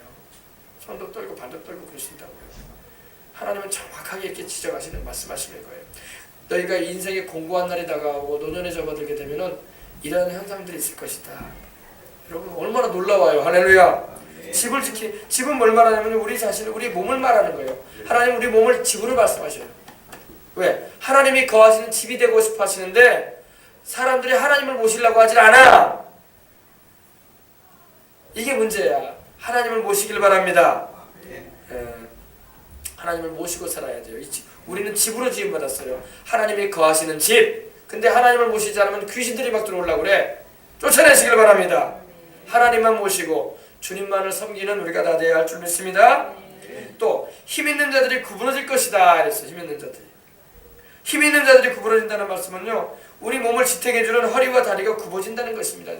손도 떨고 발도 떨고 그러신다고요. 하나님은 정확하게 이렇게 지적하시는 말씀하시는 거예요. 너희가 인생의 공고한 날이 다가오고 노년에 접어들게 되면은 이런 현상들이 있을 것이다. 여러분 얼마나 놀라워요. 할렐루야. 집은 뭘 말하냐면 우리 자신을, 우리 몸을 말하는 거예요. 하나님 우리 몸을 집으로 말씀하셔요. 왜? 하나님이 거하시는 집이 되고 싶어 하시는데 사람들이 하나님을 모시려고 하질 않아. 이게 문제야. 하나님을 모시길 바랍니다. 하나님을 모시고 살아야 돼요. 우리는 집으로 지음받았어요. 하나님이 거하시는 집. 근데 하나님을 모시지 않으면 귀신들이 막 들어오려고 그래. 쫓아내시길 바랍니다. 하나님만 모시고 주님만을 섬기는 우리가 다 되어야 할 줄 믿습니다. 또 힘 있는 자들이 구부러질 것이다 그랬어요. 힘 있는 자들이 구부러진다는 말씀은요, 우리 몸을 지탱해주는 허리와 다리가 굽어진다는 것입니다.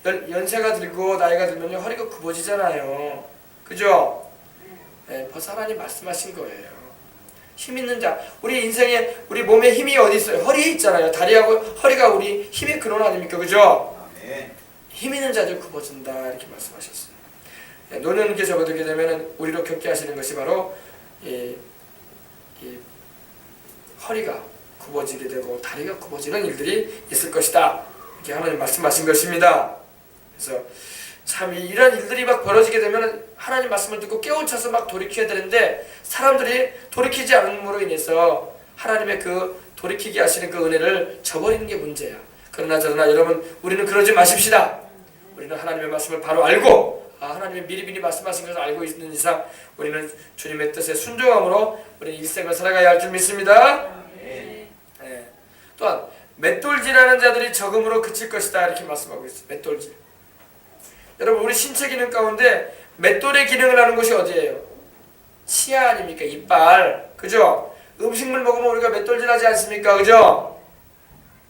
연세가 들고 나이가 들면요, 허리가 굽어지잖아요. 그죠? 벌써 하나님 말씀하신 거예요. 힘 있는 자, 우리 인생에 우리 몸에 힘이 어디 있어요? 허리에 있잖아요. 다리하고 허리가 우리 힘의 근원 아닙니까? 그죠? 힘 있는 자들 굽어진다 이렇게 말씀하셨어요. 노년기에 접어들게 되면 우리로 겪게 하시는 것이 바로 허리가 굽어지게 되고 다리가 굽어지는 일들이 있을 것이다. 이렇게 하나님 말씀하신 것입니다. 그래서 참 이런 일들이 막 벌어지게 되면 하나님 말씀을 듣고 깨우쳐서 막 돌이켜야 되는데 사람들이 돌이키지 않음으로 인해서 하나님의 그 돌이키게 하시는 그 은혜를 저버리는 게 문제야. 그러나 여러분 우리는 그러지 마십시다. 우리는 하나님의 말씀을 바로 알고 하나님의 미리미리 말씀하신 것을 알고 있는 이상 우리는 주님의 뜻에 순종함으로 우리는 일생을 살아가야 할 줄 믿습니다. 또한 맷돌질하는 자들이 적음으로 그칠 것이다 이렇게 말씀하고 있어요. 맷돌질. 여러분 우리 신체 기능 가운데 맷돌의 기능을 하는 곳이 어디예요? 치아 아닙니까? 이빨. 그죠? 음식물 먹으면 우리가 맷돌질하지 않습니까? 그죠?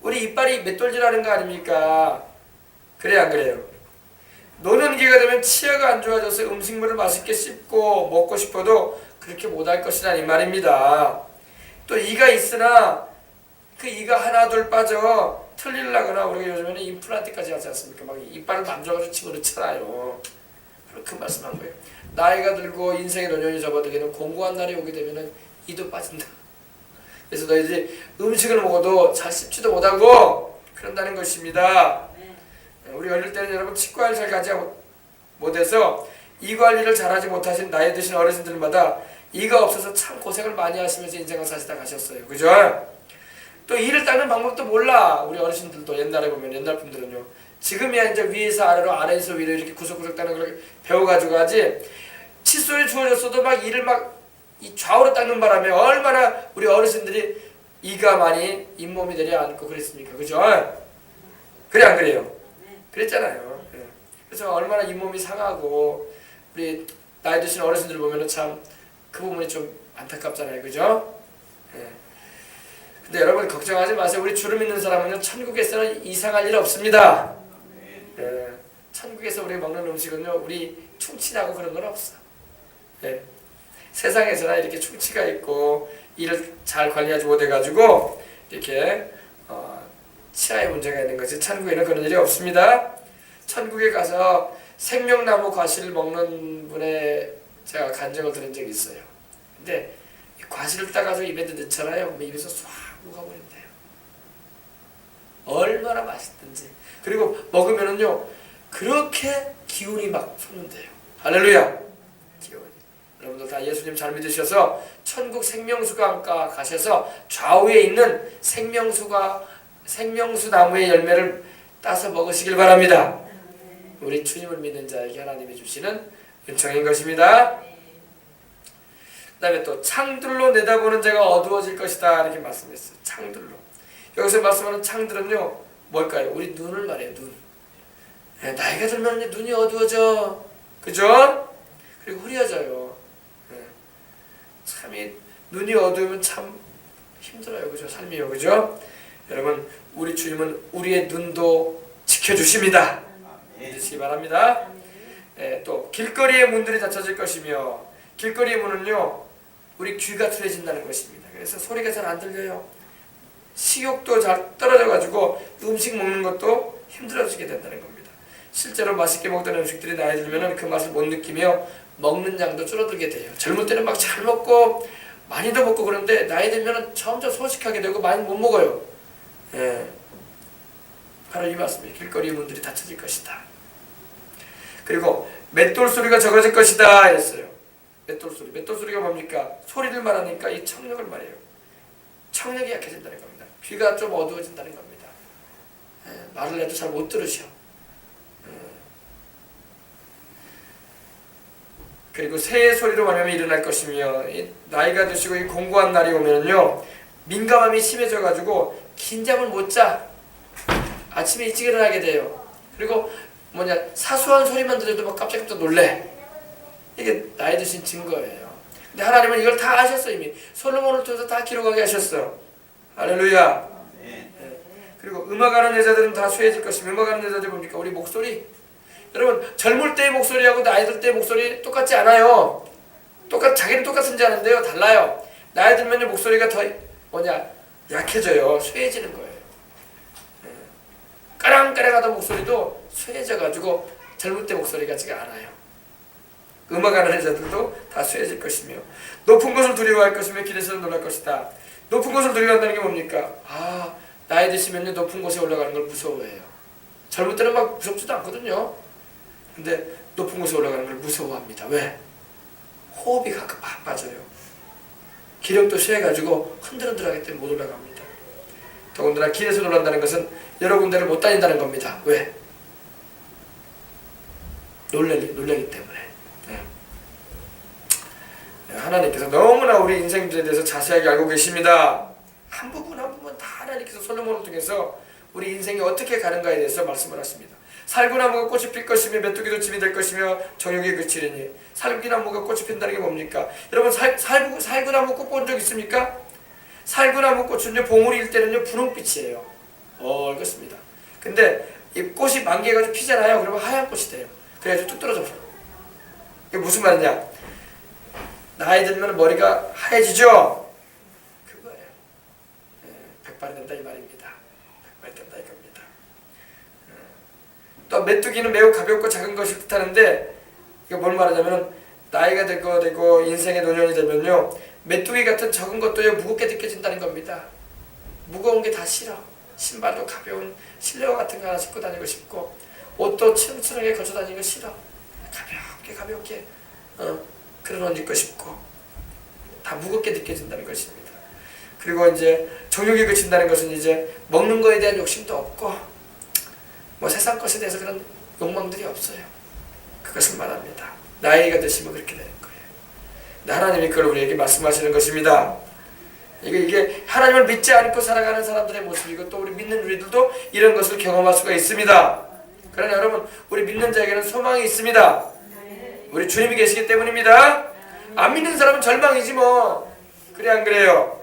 우리 이빨이 맷돌질하는 거 아닙니까? 그래 안 그래요? 노년기가 되면 치아가 안 좋아져서 음식물을 맛있게 씹고 먹고 싶어도 그렇게 못할 것이라는 이 말입니다. 또 이가 있으나 그 이가 하나 둘 빠져 틀리려거나 우리가 요즘에는 임플란트까지 하지 않습니까? 막 이빨을 만져가지고 집어넣잖아요. 그 말씀한 거예요. 나이가 들고 인생의 노년이 접어들기는 공고한 날이 오게 되면은 이도 빠진다. 그래서 너희들이 음식을 먹어도 잘 씹지도 못하고 그런다는 것입니다. 우리 어릴 때는 여러분 치과를 잘 가지 못해서 이 관리를 잘하지 못하신 나이 드신 어르신들마다 이가 없어서 참 고생을 많이 하시면서 인생을 사시다 가셨어요. 그죠? 또 이를 닦는 방법도 몰라. 우리 어르신들도 옛날에 보면 옛날 분들은요. 지금이야 이제 위에서 아래로 아래에서 위로 이렇게 구석구석 닦는 걸 배워가지고 하지. 칫솔이 주어졌어도 막 이를 막 이 좌우로 닦는 바람에 얼마나 우리 어르신들이 이가 많이 잇몸이 되지 않고 그랬습니까? 그죠? 그래 안 그래요? 그랬잖아요. 그래서 얼마나 잇몸이 상하고 우리 나이 드신 어르신들 보면은 참 그 부분이 좀 안타깝잖아요. 그죠? 근데 여러분 걱정하지 마세요. 우리 주름 있는 사람은요 천국에서는 이상할 일 없습니다. 천국에서 우리 먹는 음식은요 우리 충치나고 그런 건 없어. 세상에서나 이렇게 충치가 있고 이를 잘 관리하지 못해가지고 이렇게 치아에 문제가 있는 거지. 천국에는 그런 일이 없습니다. 천국에 가서 생명나무 과실을 먹는 분의 제가 간증을 들은 적이 있어요. 근데 과실을 따가서 입에 넣잖아요. 그럼 입에서 싹 녹아버린대요. 얼마나 맛있든지. 그리고 먹으면은요 그렇게 기운이 막 솟는데요. 할렐루야. 기운이. 여러분들 다 예수님 잘 믿으셔서 천국 생명수강가 가셔서 좌우에 있는 생명수 나무의 열매를 따서 먹으시길 바랍니다. 우리 주님을 믿는 자에게 하나님이 주시는 은총인 것입니다. 그 다음에 또 창들로 내다보는 자가 어두워질 것이다 이렇게 말씀했어요. 창들로. 여기서 말씀하는 창들은요 뭘까요? 우리 눈을 말해요. 눈. 나이가 들면 눈이 어두워져. 그죠? 그리고 흐려져요. 참이 눈이 어두우면 참 힘들어요. 그죠? 삶이요. 그죠? 여러분 우리 주님은 우리의 눈도 지켜주십니다. 믿으시기 바랍니다. 또 길거리의 문들이 닫혀질 것이며 길거리의 문은요 우리 귀가 둔해진다는 것입니다. 그래서 소리가 잘 안 들려요. 식욕도 잘 떨어져가지고 음식 먹는 것도 힘들어지게 된다는 겁니다. 실제로 맛있게 먹던 음식들이 나이 들면 그 맛을 못 느끼며 먹는 양도 줄어들게 돼요. 젊을 때는 막 잘 먹고 많이도 먹고 그런데 나이 들면 점점 소식하게 되고 많이 못 먹어요. 바로 이 말씀이에요. 길거리 문들이 닫혀질 것이다. 그리고 맷돌 소리가 적어질 것이다 했어요. 맷돌 소리. 맷돌 소리가 뭡니까? 소리를 말하니까 이 청력을 말해요. 청력이 약해진다는 겁니다. 귀가 좀 어두워진다는 겁니다. 말을 해도 잘 못 들으셔. 그리고 새의 소리로 말하면 일어날 것이며 나이가 드시고 이 공고한 날이 오면요 민감함이 심해져가지고 긴 잠을 못 자. 아침에 일찍 일어나게 돼요. 그리고 사소한 소리만 들어도 막 깜짝깜짝 놀래. 이게 나이 드신 증거예요. 근데 하나님은 이걸 다 아셨어. 이미 솔로몬을 통해서 다 기록하게 하셨어. 할렐루야. 그리고 음악하는 여자들은 다 쇠해질 것이며 음악하는 여자들 뭡니까? 우리 목소리. 여러분 젊을 때의 목소리하고 나이 들 때의 목소리 똑같지 않아요. 자기는 똑같은지 아는데요 달라요. 나이 들면 목소리가 더 약해져요. 쇠해지는 거예요. 까랑까랑하던 목소리도 쇠해져가지고 젊을 때 목소리 같지가 않아요. 음악하는 여자들도 다 쇠해질 것이며 높은 것을 두려워할 것이며 길에서는 놀랄 것이다. 높은 것을 두려워한다는 게 뭡니까? 나이 드시면 높은 곳에 올라가는 걸 무서워해요. 젊을 때는 막 무섭지도 않거든요. 근데 높은 곳에 올라가는 걸 무서워합니다. 왜? 호흡이 가끔 바빠져요. 기력도 쇠해가지고 흔들흔들하기 때문에 못 올라갑니다. 더군다나 길에서 놀란다는 것은 여러 군데를 못 다닌다는 겁니다. 왜? 놀래기 때문에. 하나님께서 너무나 우리 인생들에 대해서 자세하게 알고 계십니다. 한 부분 다 하나님께서 솔로몬을 통해서 우리 인생이 어떻게 가는가에 대해서 말씀을 하십니다. 살구나무가 꽃이 필 것이며 메뚜기도 집이 될 것이며 정욕이 그치리니. 살구나무가 꽃이 핀다는 게 뭡니까? 여러분 살구나무 꽃 본 적 있습니까? 살구나무 꽃은요 봉우리 일 때는요 분홍빛이에요. 그렇습니다. 근데 이 꽃이 만개해가지고 피잖아요. 그러면 하얀 꽃이 돼요. 그래가지고 뚝 떨어져 버려요. 이게 무슨 말이냐? 나이 들면 머리가 하얘지죠? 그거예요. 백발이 된다 이 말입니다. 백발이 된다 이겁니다. 또 메뚜기는 매우 가볍고 작은 것을 뜻하는데 이거 뭘 말하냐면은 나이가 되고 인생의 노년이 되면요 메뚜기 같은 적은 것도요 무겁게 느껴진다는 겁니다. 무거운 게 다 싫어. 신발도 가벼운 실내화 같은 거 하나 신고 다니고 싶고 옷도 층층하게 걸쳐 다니는 거 싫어. 가볍게 그런 옷 입고 싶고 다 무겁게 느껴진다는 것입니다. 그리고 이제 정욕이 그친다는 것은 이제 먹는 거에 대한 욕심도 없고 뭐 세상 것에 대해서 그런 욕망들이 없어요. 그것을 말합니다. 나이가 드시면 그렇게 되는 거예요. 하나님이 그걸 우리에게 말씀하시는 것입니다. 이게 하나님을 믿지 않고 살아가는 사람들의 모습이고 또 우리 믿는 우리들도 이런 것을 경험할 수가 있습니다. 그러나 여러분 우리 믿는 자에게는 소망이 있습니다. 우리 주님이 계시기 때문입니다. 안 믿는 사람은 절망이지 뭐. 그래 안 그래요?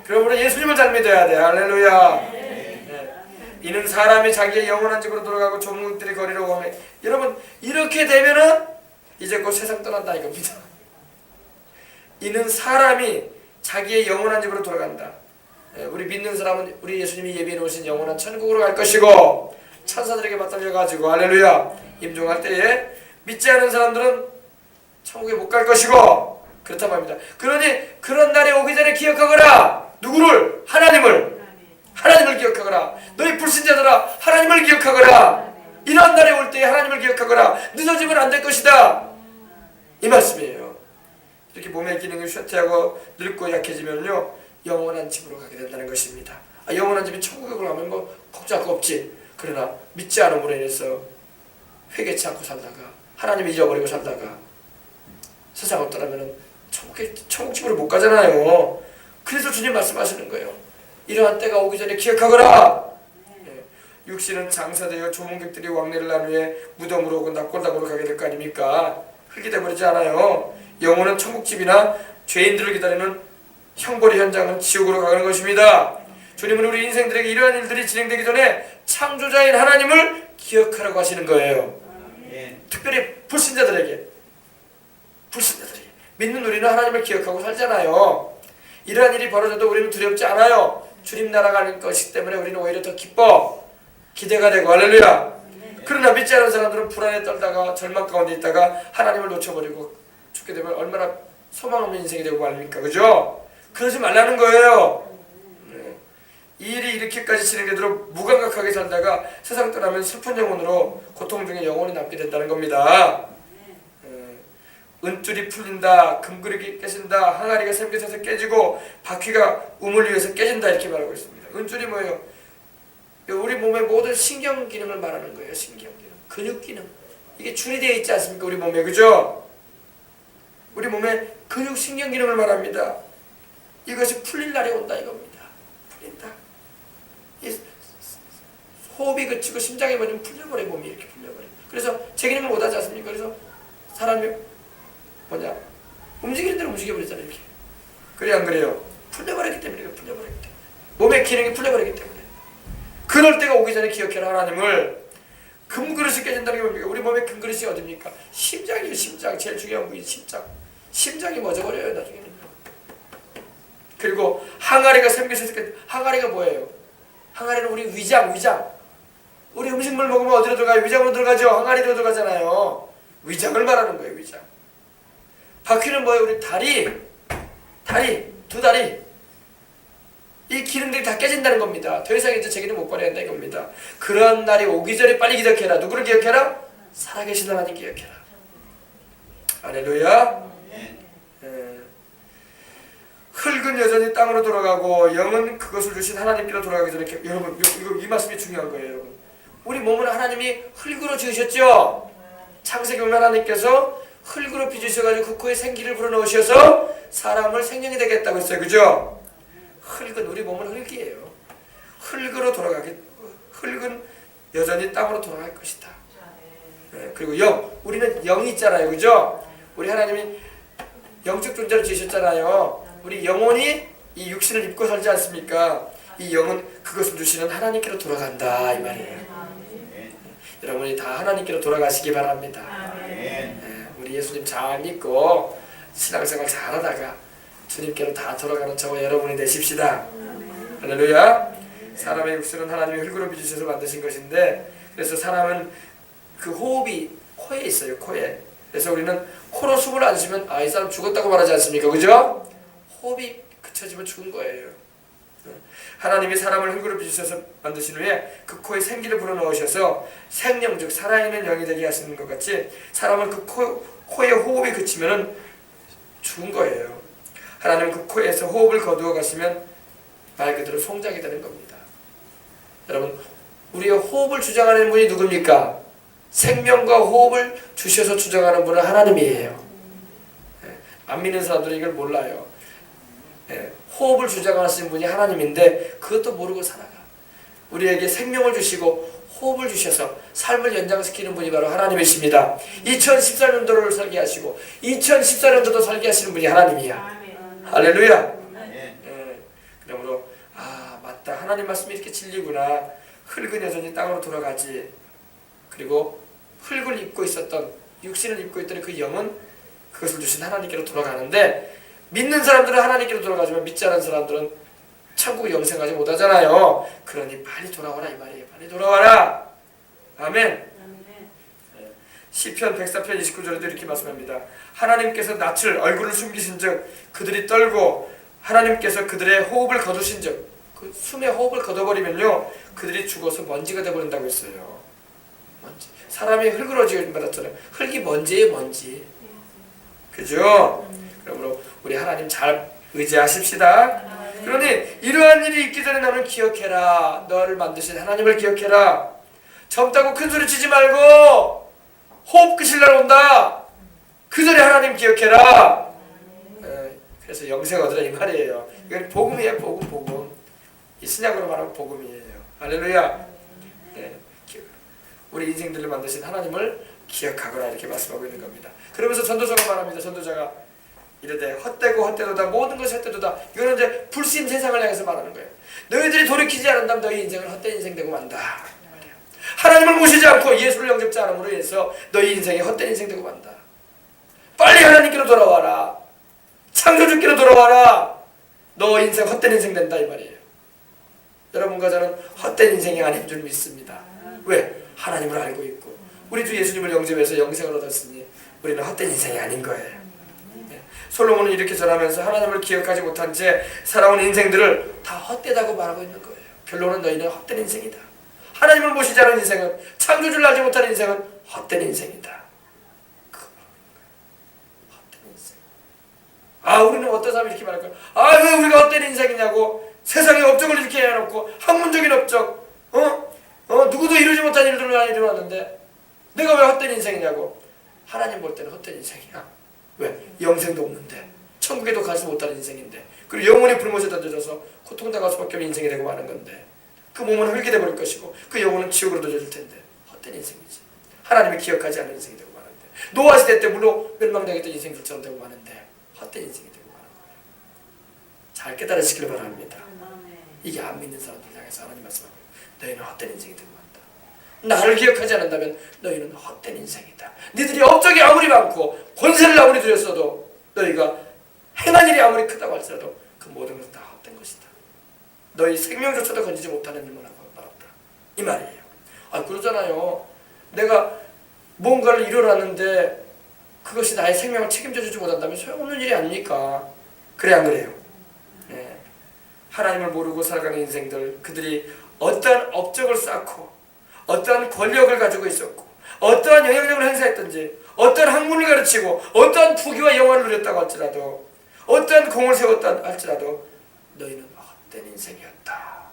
그럼 우리 예수님을 잘 믿어야 돼. 할렐루야. 이는 사람이 자기의 영원한 집으로 돌아가고 조문들이 거리로 오면 여러분 이렇게 되면은 이제 곧 세상 떠난다 이겁니다. 이는 사람이 자기의 영원한 집으로 돌아간다. 우리 믿는 사람은 우리 예수님이 예비해 놓으신 영원한 천국으로 갈 것이고 천사들에게 맞들려 가지고 할렐루야 임종할 때에 믿지 않은 사람들은 천국에 못 갈 것이고 그렇단 말입니다. 그러니 그런 날이 오기 전에 기억하거라. 누구를? 하나님을 기억하거라. 너희 불신자들아 하나님을 기억하거라. 이런 날이 올 때에 하나님을 기억하거라. 늦어지면 안 될 것이다. 이 말씀이에요. 이렇게 몸의 기능이 쇠퇴하고 늙고 약해지면요 영원한 집으로 가게 된다는 것입니다. 영원한 집이 천국으로 가면 뭐 걱정할 거 없지. 그러나 믿지 않음으로 인해서 회개치 않고 살다가 하나님을 잃어버리고 살다가 세상을 떠나면 천국 집으로 못 가잖아요. 그래서 주님 말씀하시는 거예요. 이러한 때가 오기 전에 기억하거라. 육신은 장사되어 조문객들이 왕래를 난 후에 무덤으로 혹은 납골당으로 가게 될 거 아닙니까? 흙이 되버리지 않아요. 영혼은 천국집이나 죄인들을 기다리는 형벌의 현장은 지옥으로 가는 것입니다. 주님은 우리 인생들에게 이러한 일들이 진행되기 전에 창조자인 하나님을 기억하라고 하시는 거예요. 특별히 불신자들이 믿는 우리는 하나님을 기억하고 살잖아요. 이러한 일이 벌어져도 우리는 두렵지 않아요. 주님 나라 가는 것이기 때문에 우리는 오히려 더 기뻐 기대가 되고 할렐루야. 그러나 믿지 않은 사람들은 불안에 떨다가 절망 가운데 있다가 하나님을 놓쳐버리고 죽게 되면 얼마나 소망 없는 인생이 되고 말입니까? 그죠? 그러지 말라는 거예요. 이 일이 이렇게까지 진행되도록 무감각하게 살다가 세상 떠나면 슬픈 영혼으로 고통 중에 영혼이 남게 된다는 겁니다. 은줄이 풀린다, 금그릇이 깨진다, 항아리가 샘겨져서 깨지고 바퀴가 우물 위에서 깨진다 이렇게 말하고 있습니다. 은줄이 뭐예요? 우리 몸의 모든 신경 기능을 말하는 거예요. 신경 기능, 근육 기능. 이게 줄이 되어 있지 않습니까? 우리 몸에 그죠? 우리 몸의 근육 신경 기능을 말합니다. 이것이 풀릴 날이 온다 이겁니다. 풀린다. 이 호흡이 그치고 심장이 멎으면 풀려버려 몸이 이렇게 풀려버려. 그래서 제 기능을 못하지 않습니까? 그래서 사람이 움직이는 대로 움직여버리잖아요 이렇게. 그래 안 그래요? 풀려버렸기 때문에 몸의 기능이 풀려버렸기 때문에. 그럴 때가 오기 전에 기억해라. 하나님을. 금그릇이 깨진다는 게 뭡니까? 우리 몸의 금그릇이 어딥니까? 심장이에요. 심장. 제일 중요한 부위 심장. 심장이 멎어버려요 나중에는. 그리고 항아리가 샘겨서 항아리가 뭐예요? 항아리는 우리 위장. 우리 음식물 먹으면 어디로 들어가요? 위장으로 들어가죠. 항아리로 들어가잖아요. 위장을 말하는 거예요. 위장. 바퀴는 뭐예요? 우리 다리, 두 다리. 이 기능들이 다 깨진다는 겁니다. 더 이상 이제 제 기능 못 발휘한다 이겁니다. 그런 날이 오기 전에 빨리 기억해라. 누구를 기억해라? 살아계신 하나님 기억해라. 할렐루야. 흙은 여전히 땅으로 돌아가고 영은 그것을 주신 하나님께로 돌아가기 전에 여러분 이 말씀이 중요한 거예요. 여러분. 우리 몸은 하나님이 흙으로 지으셨죠. 창세기 보면 하나님께서 흙으로 빚으셔가지고 그 코에 생기를 불어넣으셔서 사람을 생명이 되게 했다고 했어요. 그죠? 흙은 우리 몸은 흙이에요. 흙은 여전히 땅으로 돌아갈 것이다. 그리고 우리는 영이 있잖아요. 그죠? 우리 하나님이 영적 존재로 지으셨잖아요. 우리 영혼이 이 육신을 입고 살지 않습니까? 이 영은 그것을 주시는 하나님께로 돌아간다 이 말이에요. 여러분이 다 하나님께로 돌아가시기 바랍니다. 우리 예수님 잘 믿고 신앙생활 잘하다가 주님께로 다 돌아가는 저와 여러분이 되십시다. 할렐루야. 사람의 육신은 하나님이 흙으로 빚으셔서 만드신 것인데, 그래서 사람은 그 호흡이 코에 있어요. 코에. 그래서 우리는 코로 숨을 안 쉬면 이 사람 죽었다고 말하지 않습니까? 그죠? 호흡이 그쳐지면 죽은 거예요. 하나님이 사람을 흙으로 빚으셔서 만드신 후에 그 코에 생기를 불어넣으셔서 생명, 즉 살아있는 영이 되게 하시는 것 같이 사람은 그 코에 호흡이 그치면 죽은 거예요. 하나님은 그 코에서 호흡을 거두어 가시면 말 그대로 송장이 되는 겁니다. 여러분, 우리의 호흡을 주장하는 분이 누굽니까? 생명과 호흡을 주셔서 주장하는 분은 하나님이에요. 안 믿는 사람들은 이걸 몰라요. 호흡을 주장하시는 분이 하나님인데 그것도 모르고 살아가. 우리에게 생명을 주시고 호흡을 주셔서 삶을 연장시키는 분이 바로 하나님이십니다. 2014년도를 살게 하시고 2014년도도 살게 하시는 분이 하나님이야. 할렐루야. 그러므로 맞다, 하나님 말씀이 이렇게 진리구나. 흙은 여전히 땅으로 돌아가지. 그리고 흙을 입고 있었던, 육신을 입고 있던 그 영은 그것을 주신 하나님께로 돌아가는데, 믿는 사람들은 하나님께로 돌아가지만 믿지 않은 사람들은 천국에 영생하지 못하잖아요. 그러니 빨리 돌아와라 이 말이에요. 빨리 돌아와라. 아멘. 시편 104편 29절에도 이렇게 말씀합니다. 하나님께서 낯을, 얼굴을 숨기신즉 그들이 떨고, 하나님께서 그들의 호흡을 거두신즉, 그 숨의 호흡을 거둬버리면요 그들이 죽어서 먼지가 되어버린다고 했어요. 먼지. 사람이 흙으로 지어진 받았잖아요. 흙이 먼지예요, 먼지. 그죠? 그러므로 우리 하나님 잘 의지하십시다. 그러니 이러한 일이 있기 전에 너는 기억해라. 너를 만드신 하나님을 기억해라. 젊다고 큰 소리 치지 말고 호흡 끝일 날 온다. 그 전에 하나님 기억해라. 그래서 영생 얻으라 이 말이에요. 이건 복음이에요. 복음. 이 신약으로 말하면 복음이에요. 할렐루야. 우리 인생들을 만드신 하나님을 기억하거라 이렇게 말씀하고 있는 겁니다. 그러면서 전도자가 말합니다. 전도자가 이르되 헛되도다, 모든 것이 헛되도다. 이거는 이제 불신 세상을 향해서 말하는 거예요. 너희들이 돌이키지 않는다면 너희 인생은 헛된 인생 되고 만다. 하나님을 모시지 않고 예수를 영접지 않음으로 해서 너희 인생이 헛된 인생 되고 만다. 빨리 하나님께로 돌아와라. 창조주께로 돌아와라. 너 인생 헛된 인생 된다 이 말이에요. 여러분과 저는 헛된 인생이 아닌 줄 믿습니다. 왜? 하나님을 알고 있고 우리 주 예수님을 영접해서 영생을 얻었으니 우리는 헛된 인생이 아닌 거예요. 솔로몬은 이렇게 전하면서 하나님을 기억하지 못한 채 살아온 인생들을 다 헛되다고 말하고 있는 거예요. 결론은 너희는 헛된 인생이다. 하나님을 모시지 않은 인생은, 창조주를 알지 못하는 인생은 헛된 인생이다. 헛된 인생. 우리는 어떤 사람이 이렇게 말할까요? 왜 우리가 헛된 인생이냐고. 세상에 업적을 이렇게 해놓고 학문적인 업적, 누구도 이루지 못한 일들을 많이 이루었는데 내가 왜 헛된 인생이냐고. 하나님 볼 때는 헛된 인생이야. 왜? 영생도 없는데, 천국에도 가지 못하는 인생인데, 그리고 영원히 불못에 던져져서 고통당할 수밖에 없는 인생이 되고 마는 건데, 그 몸은 흙이 되어버릴 것이고 그 영혼은 지옥으로 던져질 텐데 헛된 인생이지. 하나님을 기억하지 않는 인생이 되고 마는데, 노아 시대 때 물로 멸망당했던 인생들처럼 되고 마는데 헛된 인생이 되고 마는 거예요. 잘 깨달으시길 바랍니다. 이게 안 믿는 사람들 향해서 하나님 말씀하고, 너희는 헛된 인생이 되고 만다. 나를 기억하지 않는다면 너희는 헛된 인생이다. 너희들이 업적이 아무리 많고 권세를 아무리 들였어도, 너희가 행한 일이 아무리 크다고 할지라도 그 모든 것은 다 헛된 것이다. 너희 생명조차도 건지지 못하는 일만 하고 말았다 이 말이에요. 그러잖아요. 내가 뭔가를 이뤄놨는데 그것이 나의 생명을 책임져주지 못한다면 소용없는 일이 아닙니까? 그래 안 그래요? 하나님을 모르고 살아가는 인생들, 그들이 어떠한 업적을 쌓고 어떠한 권력을 가지고 있었고 어떠한 영향력을 행사했든지, 어떠한 학문을 가르치고 어떠한 부귀와 영화를 누렸다고 할지라도, 어떠한 공을 세웠다 할지라도 너희는 헛된 인생이었다.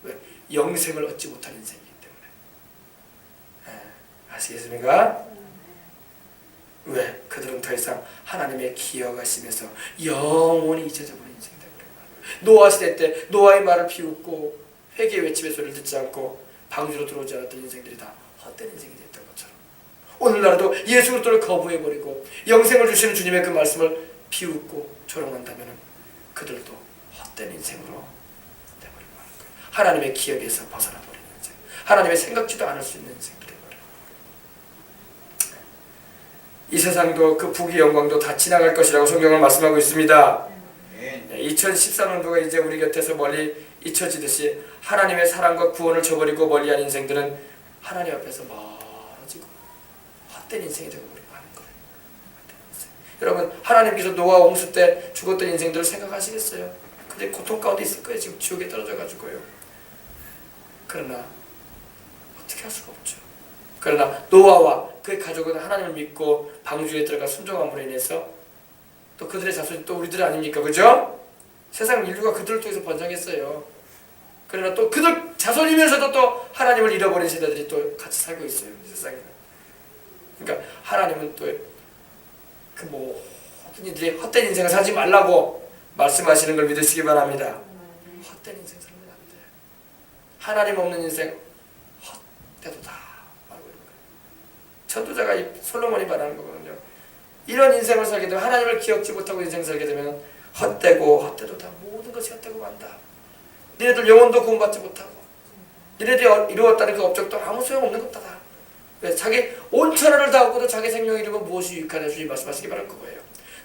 왜? 영생을 얻지 못한 인생이기 때문에. 아시겠습니까? 왜? 그들은 더 이상 하나님의 기억하심에서 영원히 잊혀져 버린 인생이 되버린 거예요. 노아 시대 때 노아의 말을 비웃고 회개 외침의 소리를 듣지 않고 방주로 들어오지 않았던 인생들이 다 헛된 인생이 됐던 것처럼, 오늘날도 예수 그리스도를 거부해버리고 영생을 주시는 주님의 그 말씀을 비웃고 조롱한다면 그들도 헛된 인생으로 돼버리고 하는 거예요. 하나님의 기억에서 벗어나 버리는 인생, 하나님의 생각지도 않을 수 있는 인생들이 돼버려요. 이 세상도 그 부귀 영광도 다 지나갈 것이라고 성경은 말씀하고 있습니다. 2014년도가 이제 우리 곁에서 멀리 잊혀지듯이 하나님의 사랑과 구원을 저버리고 멀리한 인생들은 하나님 앞에서 멀어지고 헛된 인생이 되어버리고 하는 거예요. 여러분, 하나님께서 노아 홍수 때 죽었던 인생들을 생각하시겠어요? 근데 고통 가운데 있을 거예요. 지금 지옥에 떨어져 가지고요. 그러나 어떻게 할 수가 없죠. 그러나 노아와 그의 가족은 하나님을 믿고 방주에 들어가 순종함으로 인해서 또 그들의 자손이 또 우리들 아닙니까? 그죠? 세상 인류가 그들을 통해서 번성했어요. 그러나 또 그들 자손이면서도 또 하나님을 잃어버린 세대들이 또 같이 살고 있어요. 이 세상에는. 그러니까 하나님은 또 그 모든 이들이 헛된 인생을 살지 말라고 말씀하시는 걸 믿으시기 바랍니다. 헛된 인생 살면 안 돼. 하나님 없는 인생 헛되도다 말고 있는 거예요. 전도자가 솔로몬이 말하는 거거든요. 이런 인생을 살게 되면, 하나님을 기억지 못하고 인생 살게 되면 헛되고 헛되도다. 모든 것이 헛되고 만다. 니네들 영혼도 구원받지 못하고 니네들이 이루었다는 그 업적도 아무 소용없는 것다. 왜? 자기 온 천하를 다 얻고도 자기 생명을 잃으면 무엇이 유익하냐 주님 말씀하시기 바랄 거예요.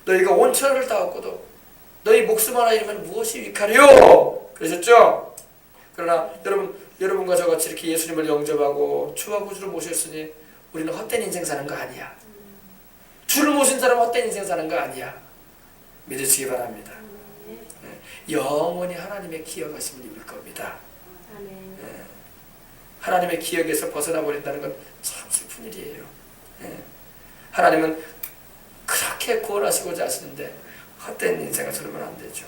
너희가 온 천하를 다 얻고도 너희 목숨 하나 잃으면 무엇이 유익하려? 그러셨죠? 그러나 여러분과 저같이 이렇게 예수님을 영접하고 주와 구주로 모셨으니 우리는 헛된 인생 사는 거 아니야. 주를 모신 사람은 헛된 인생 사는 거 아니야. 믿으시기 바랍니다. 영원히 하나님의 기억하심을 입을 겁니다. 하나님의 기억에서 벗어나 버린다는 건 참 슬픈 일이에요. 하나님은 그렇게 구원하시고자 하시는데 헛된 인생을 살면 안 되죠.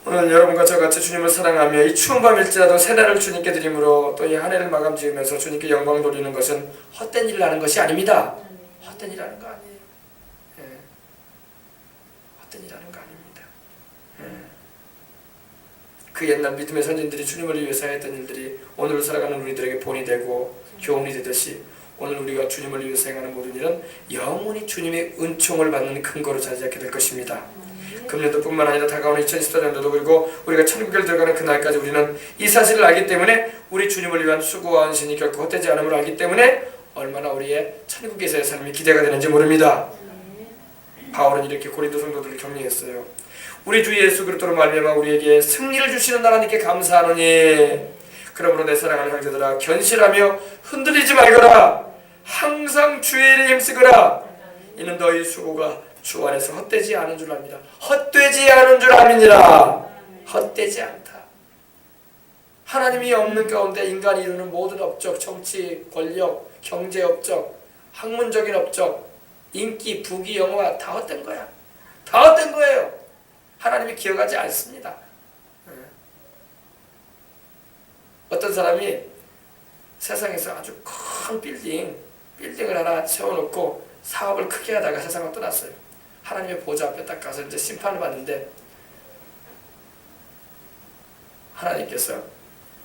오늘 여러분과 저같이 주님을 사랑하며 이 추운 밤일지라도 새날을 주님께 드림으로 또 이 한 해를 마감 지으면서 주님께 영광 돌리는 것은 헛된 일을 하는 것이 아닙니다. 헛된 일 하는 거 아니에요. 헛된 일 하는 거 아닙니다. 그 옛날 믿음의 선진들이 주님을 위해서 했던 일들이 오늘 살아가는 우리들에게 본이 되고 교훈이 되듯이 오늘 우리가 주님을 위해서 행하는 모든 일은 영원히 주님의 은총을 받는 근거로 자리잡게 될 것입니다. 금년도뿐만 아니라 다가오는 2014년도도 그리고 우리가 천국에 들어가는 그날까지 우리는 이 사실을 알기 때문에 우리 주님을 위한 수고와 헌신이 결코 헛되지 않음을 알기 때문에 얼마나 우리의 천국에서의 삶이 기대가 되는지 모릅니다. 바울은 이렇게 고린도 성도들을 격려했어요. 우리 주 예수 그리스도로 말미암아 우리에게 승리를 주시는 하나님께 감사하노니 그러므로 내 사랑하는 형제들아 견실하며 흔들리지 말거라. 항상 주의 일에 힘쓰거라. 이는 너희 수고가 주 안에서 헛되지 않은 줄 압니다. 헛되지 않은 줄 압니다. 헛되지 않다. 하나님이 없는 가운데 인간이 이루는 모든 업적, 정치, 권력, 경제 업적, 학문적인 업적, 인기, 부귀, 영화 다 헛된 거야. 다 헛된 거예요. 하나님이 기억하지 않습니다. 어떤 사람이 세상에서 아주 큰 빌딩을 하나 세워놓고 사업을 크게 하다가 세상을 떠났어요. 하나님의 보좌 앞에 딱 가서 이제 심판을 받는데 하나님께서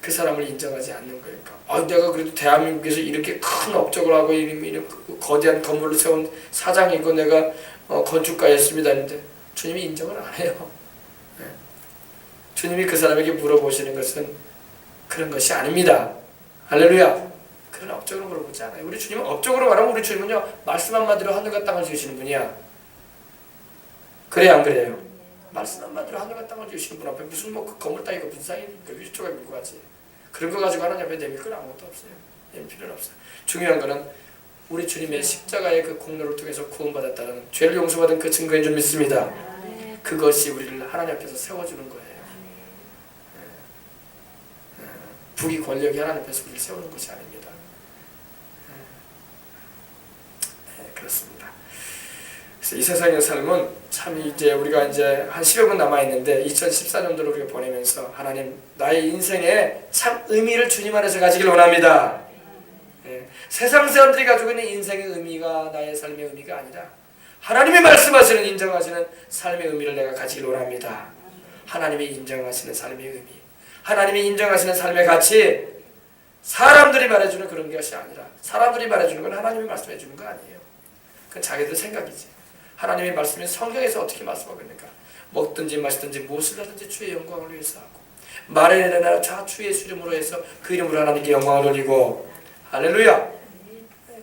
그 사람을 인정하지 않는 거예요. 내가 그래도 대한민국에서 이렇게 큰 업적을 하고 이런 거대한 건물을 세운 사장이고 내가 건축가였습니다. 했는데 주님이 인정을 안 해요. 주님이 그 사람에게 물어보시는 것은 그런 것이 아닙니다. 할렐루야. 그런 업적으로 물어보지 않아요. 우리 주님은 업적으로 말하면 우리 주님은요 말씀 한마디로 하늘과 땅을 지으시는 분이야. 그래요 안 그래요? 말씀 한마디로 하늘과 땅을 지으시는 분 앞에 무슨 그 건물 따위가 무슨 상이니까 위쪽에 밀고 가지. 그런 거 가지고 하나님 앞에 내밀 건 아무것도 없어요. 내밀 필요는 없어요. 중요한 거는 우리 주님의 십자가의 그 공로를 통해서 구원받았다는 죄를 용서받은 그 증거인 줄 믿습니다. 그것이 우리를 하나님 앞에서 세워주는 거예요. 부귀 권력이 하나님 앞에서 우리를 세우는 것이 아닙니다. 그렇습니다. 그래서 이 세상의 삶은 참 이제 우리가 이제 한 10여 분 남아 있는데 2014년도를 우리가 보내면서 하나님 나의 인생에 참 의미를 주님 안에서 가지길 원합니다. 세상 사람들이 가지고 있는 인생의 의미가 나의 삶의 의미가 아니라 하나님이 말씀하시는 인정하시는 삶의 의미를 내가 가지길 원합니다. 하나님이 인정하시는 삶의 의미, 하나님이 인정하시는 삶의 가치, 사람들이 말해주는 그런 것이 아니라 사람들이 말해주는 건 하나님이 말씀해 주는 거 아니에요. 그건 자기들 생각이지. 하나님의 말씀이 성경에서 어떻게 말씀하고 있는가, 먹든지 마시든지 무엇을 하든지 주의 영광을 위해서 하고 말에 내나 자 주의 이름으로 해서 그 이름으로 하나님께 영광을 돌리고 할렐루야.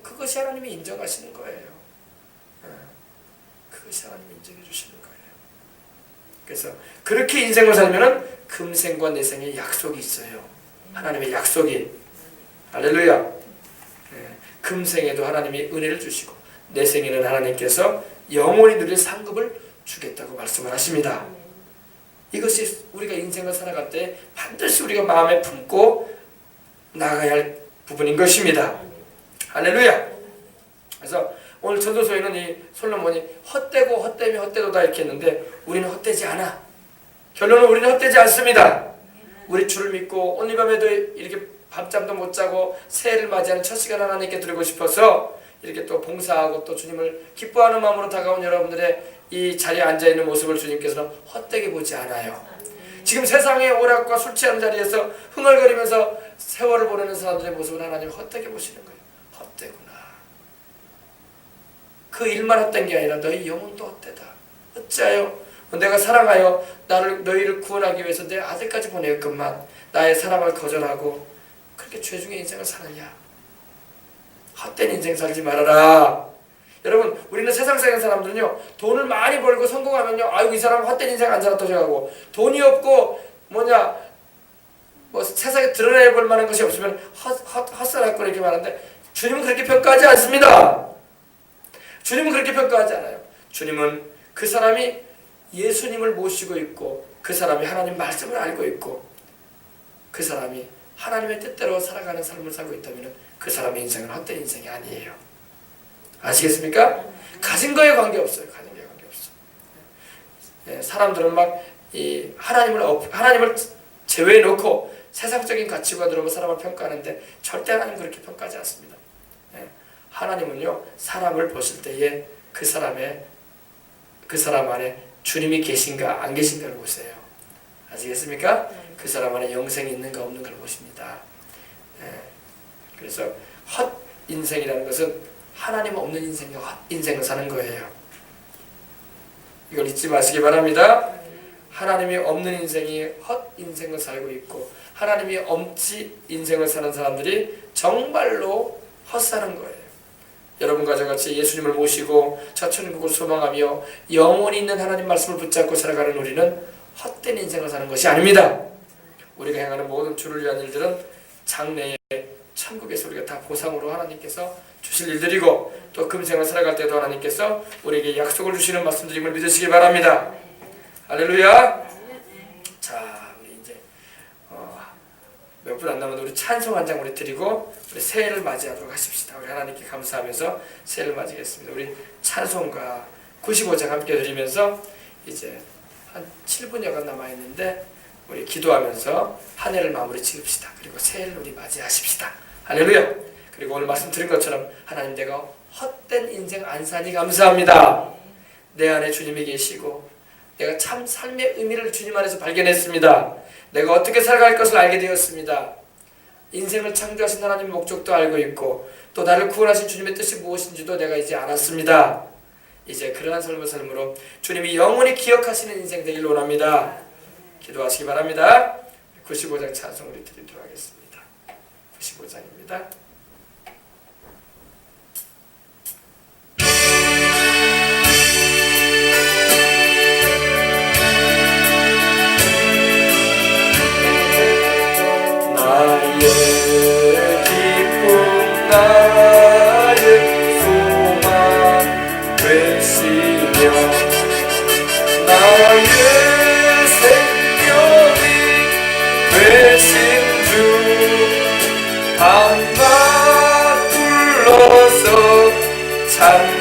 그것이 하나님이 인정하시는 거예요. 그것이 하나님이 인정해 주시는 거예요. 그래서 그렇게 인생을 살면은 금생과 내생의 약속이 있어요. 하나님의 약속이. 할렐루야. 금생에도 하나님이 은혜를 주시고 내생에는 하나님께서 영원히 누릴 상급을 주겠다고 말씀을 하십니다. 이것이 우리가 인생을 살아갈 때 반드시 우리가 마음에 품고 나가야 할 부분인 것입니다. 할렐루야. 그래서 오늘 전도서에는 이 솔로몬이 헛되고 헛되며 헛되도다 이렇게 했는데 우리는 헛되지 않아. 결론은 우리는 헛되지 않습니다. 우리 주를 믿고 오늘 밤에도 이렇게 밤잠도 못 자고 새해를 맞이하는 첫 시간 하나님께 드리고 싶어서 이렇게 또 봉사하고 또 주님을 기뻐하는 마음으로 다가온 여러분들의 이 자리에 앉아있는 모습을 주님께서는 헛되게 보지 않아요. 지금 세상의 오락과 술 취하는 자리에서 흥얼거리면서 세월을 보내는 사람들의 모습을 하나님 헛되게 보시는 거예요. 헛되구나. 그 일만 헛된 게 아니라 너희 영혼도 헛되다. 어찌하여 내가 사랑하여 너희를 구원하기 위해서 내 아들까지 보내었건만 나의 사랑을 거절하고 그렇게 죄중의 인생을 사느냐. 헛된 인생 살지 말아라. 여러분 우리는 세상 사는 사람들은요 돈을 많이 벌고 성공하면요 아이고 이 사람은 헛된 인생 안 살았다 생각하고 돈이 없고 뭐 세상에 드러내볼 만한 것이 없으면 헛살할 거 이렇게 말하는데 주님은 그렇게 평가하지 않습니다. 주님은 그렇게 평가하지 않아요. 주님은 그 사람이 예수님을 모시고 있고 그 사람이 하나님 말씀을 알고 있고 그 사람이 하나님의 뜻대로 살아가는 삶을 살고 있다면 그 사람의 인생은 헛된 인생이 아니에요. 아시겠습니까? 가진 거에 관계없어요. 가진 거에 관계없어요. 사람들은 막 이 하나님을 제외해 놓고 세상적인 가치관으로 사람을 평가하는데 절대 하나님 그렇게 평가하지 않습니다. 하나님은요 사람을 보실 때에 그 사람 안에 주님이 계신가 안 계신가를 보세요. 아시겠습니까? 그 사람 안에 영생이 있는가 없는가를 보십니다. 그래서 헛 인생이라는 것은 하나님 없는 인생이 헛 인생을 사는 거예요. 이걸 잊지 마시기 바랍니다. 하나님이 없는 인생이 헛 인생을 살고 있고 하나님이 없이 인생을 사는 사람들이 정말로 헛사는 거예요. 여러분과 저같이 예수님을 모시고 저 천국을 소망하며 영원히 있는 하나님 말씀을 붙잡고 살아가는 우리는 헛된 인생을 사는 것이 아닙니다. 우리가 행하는 모든 주를 위한 일들은 장래에 천국에서 우리가 다 보상으로 하나님께서 주실 일들이고 또 금생을 살아갈 때도 하나님께서 우리에게 약속을 주시는 말씀드림을 믿으시기 바랍니다. 할렐루야. 자, 우리 이제 몇 분 안 남았는데 우리 찬송 한 장 우리 드리고 우리 새해를 맞이하도록 하십시다. 우리 하나님께 감사하면서 새해를 맞이하겠습니다. 우리 찬송가 95장 함께 드리면서 이제 한 7분여간 남아있는데 우리 기도하면서 한 해를 마무리 지읍시다. 그리고 새해를 우리 맞이하십시다. 할렐루야. 그리고 오늘 말씀 드린 것처럼 하나님 내가 헛된 인생 안 사니 감사합니다. 내 안에 주님이 계시고 내가 참 삶의 의미를 주님 안에서 발견했습니다. 내가 어떻게 살아갈 것을 알게 되었습니다. 인생을 창조하신 하나님의 목적도 알고 있고 또 나를 구원하신 주님의 뜻이 무엇인지도 내가 이제 알았습니다. 이제 그러한 삶을 삶으로 주님이 영원히 기억하시는 인생 되길 원합니다. 기도하시기 바랍니다. 95장 찬송 우리 드리도록 하겠습니다. 95장입니다. 나의 기쁨 나의 소망 되시며 나의 생명이 되신 주 밤낮 불러서 찬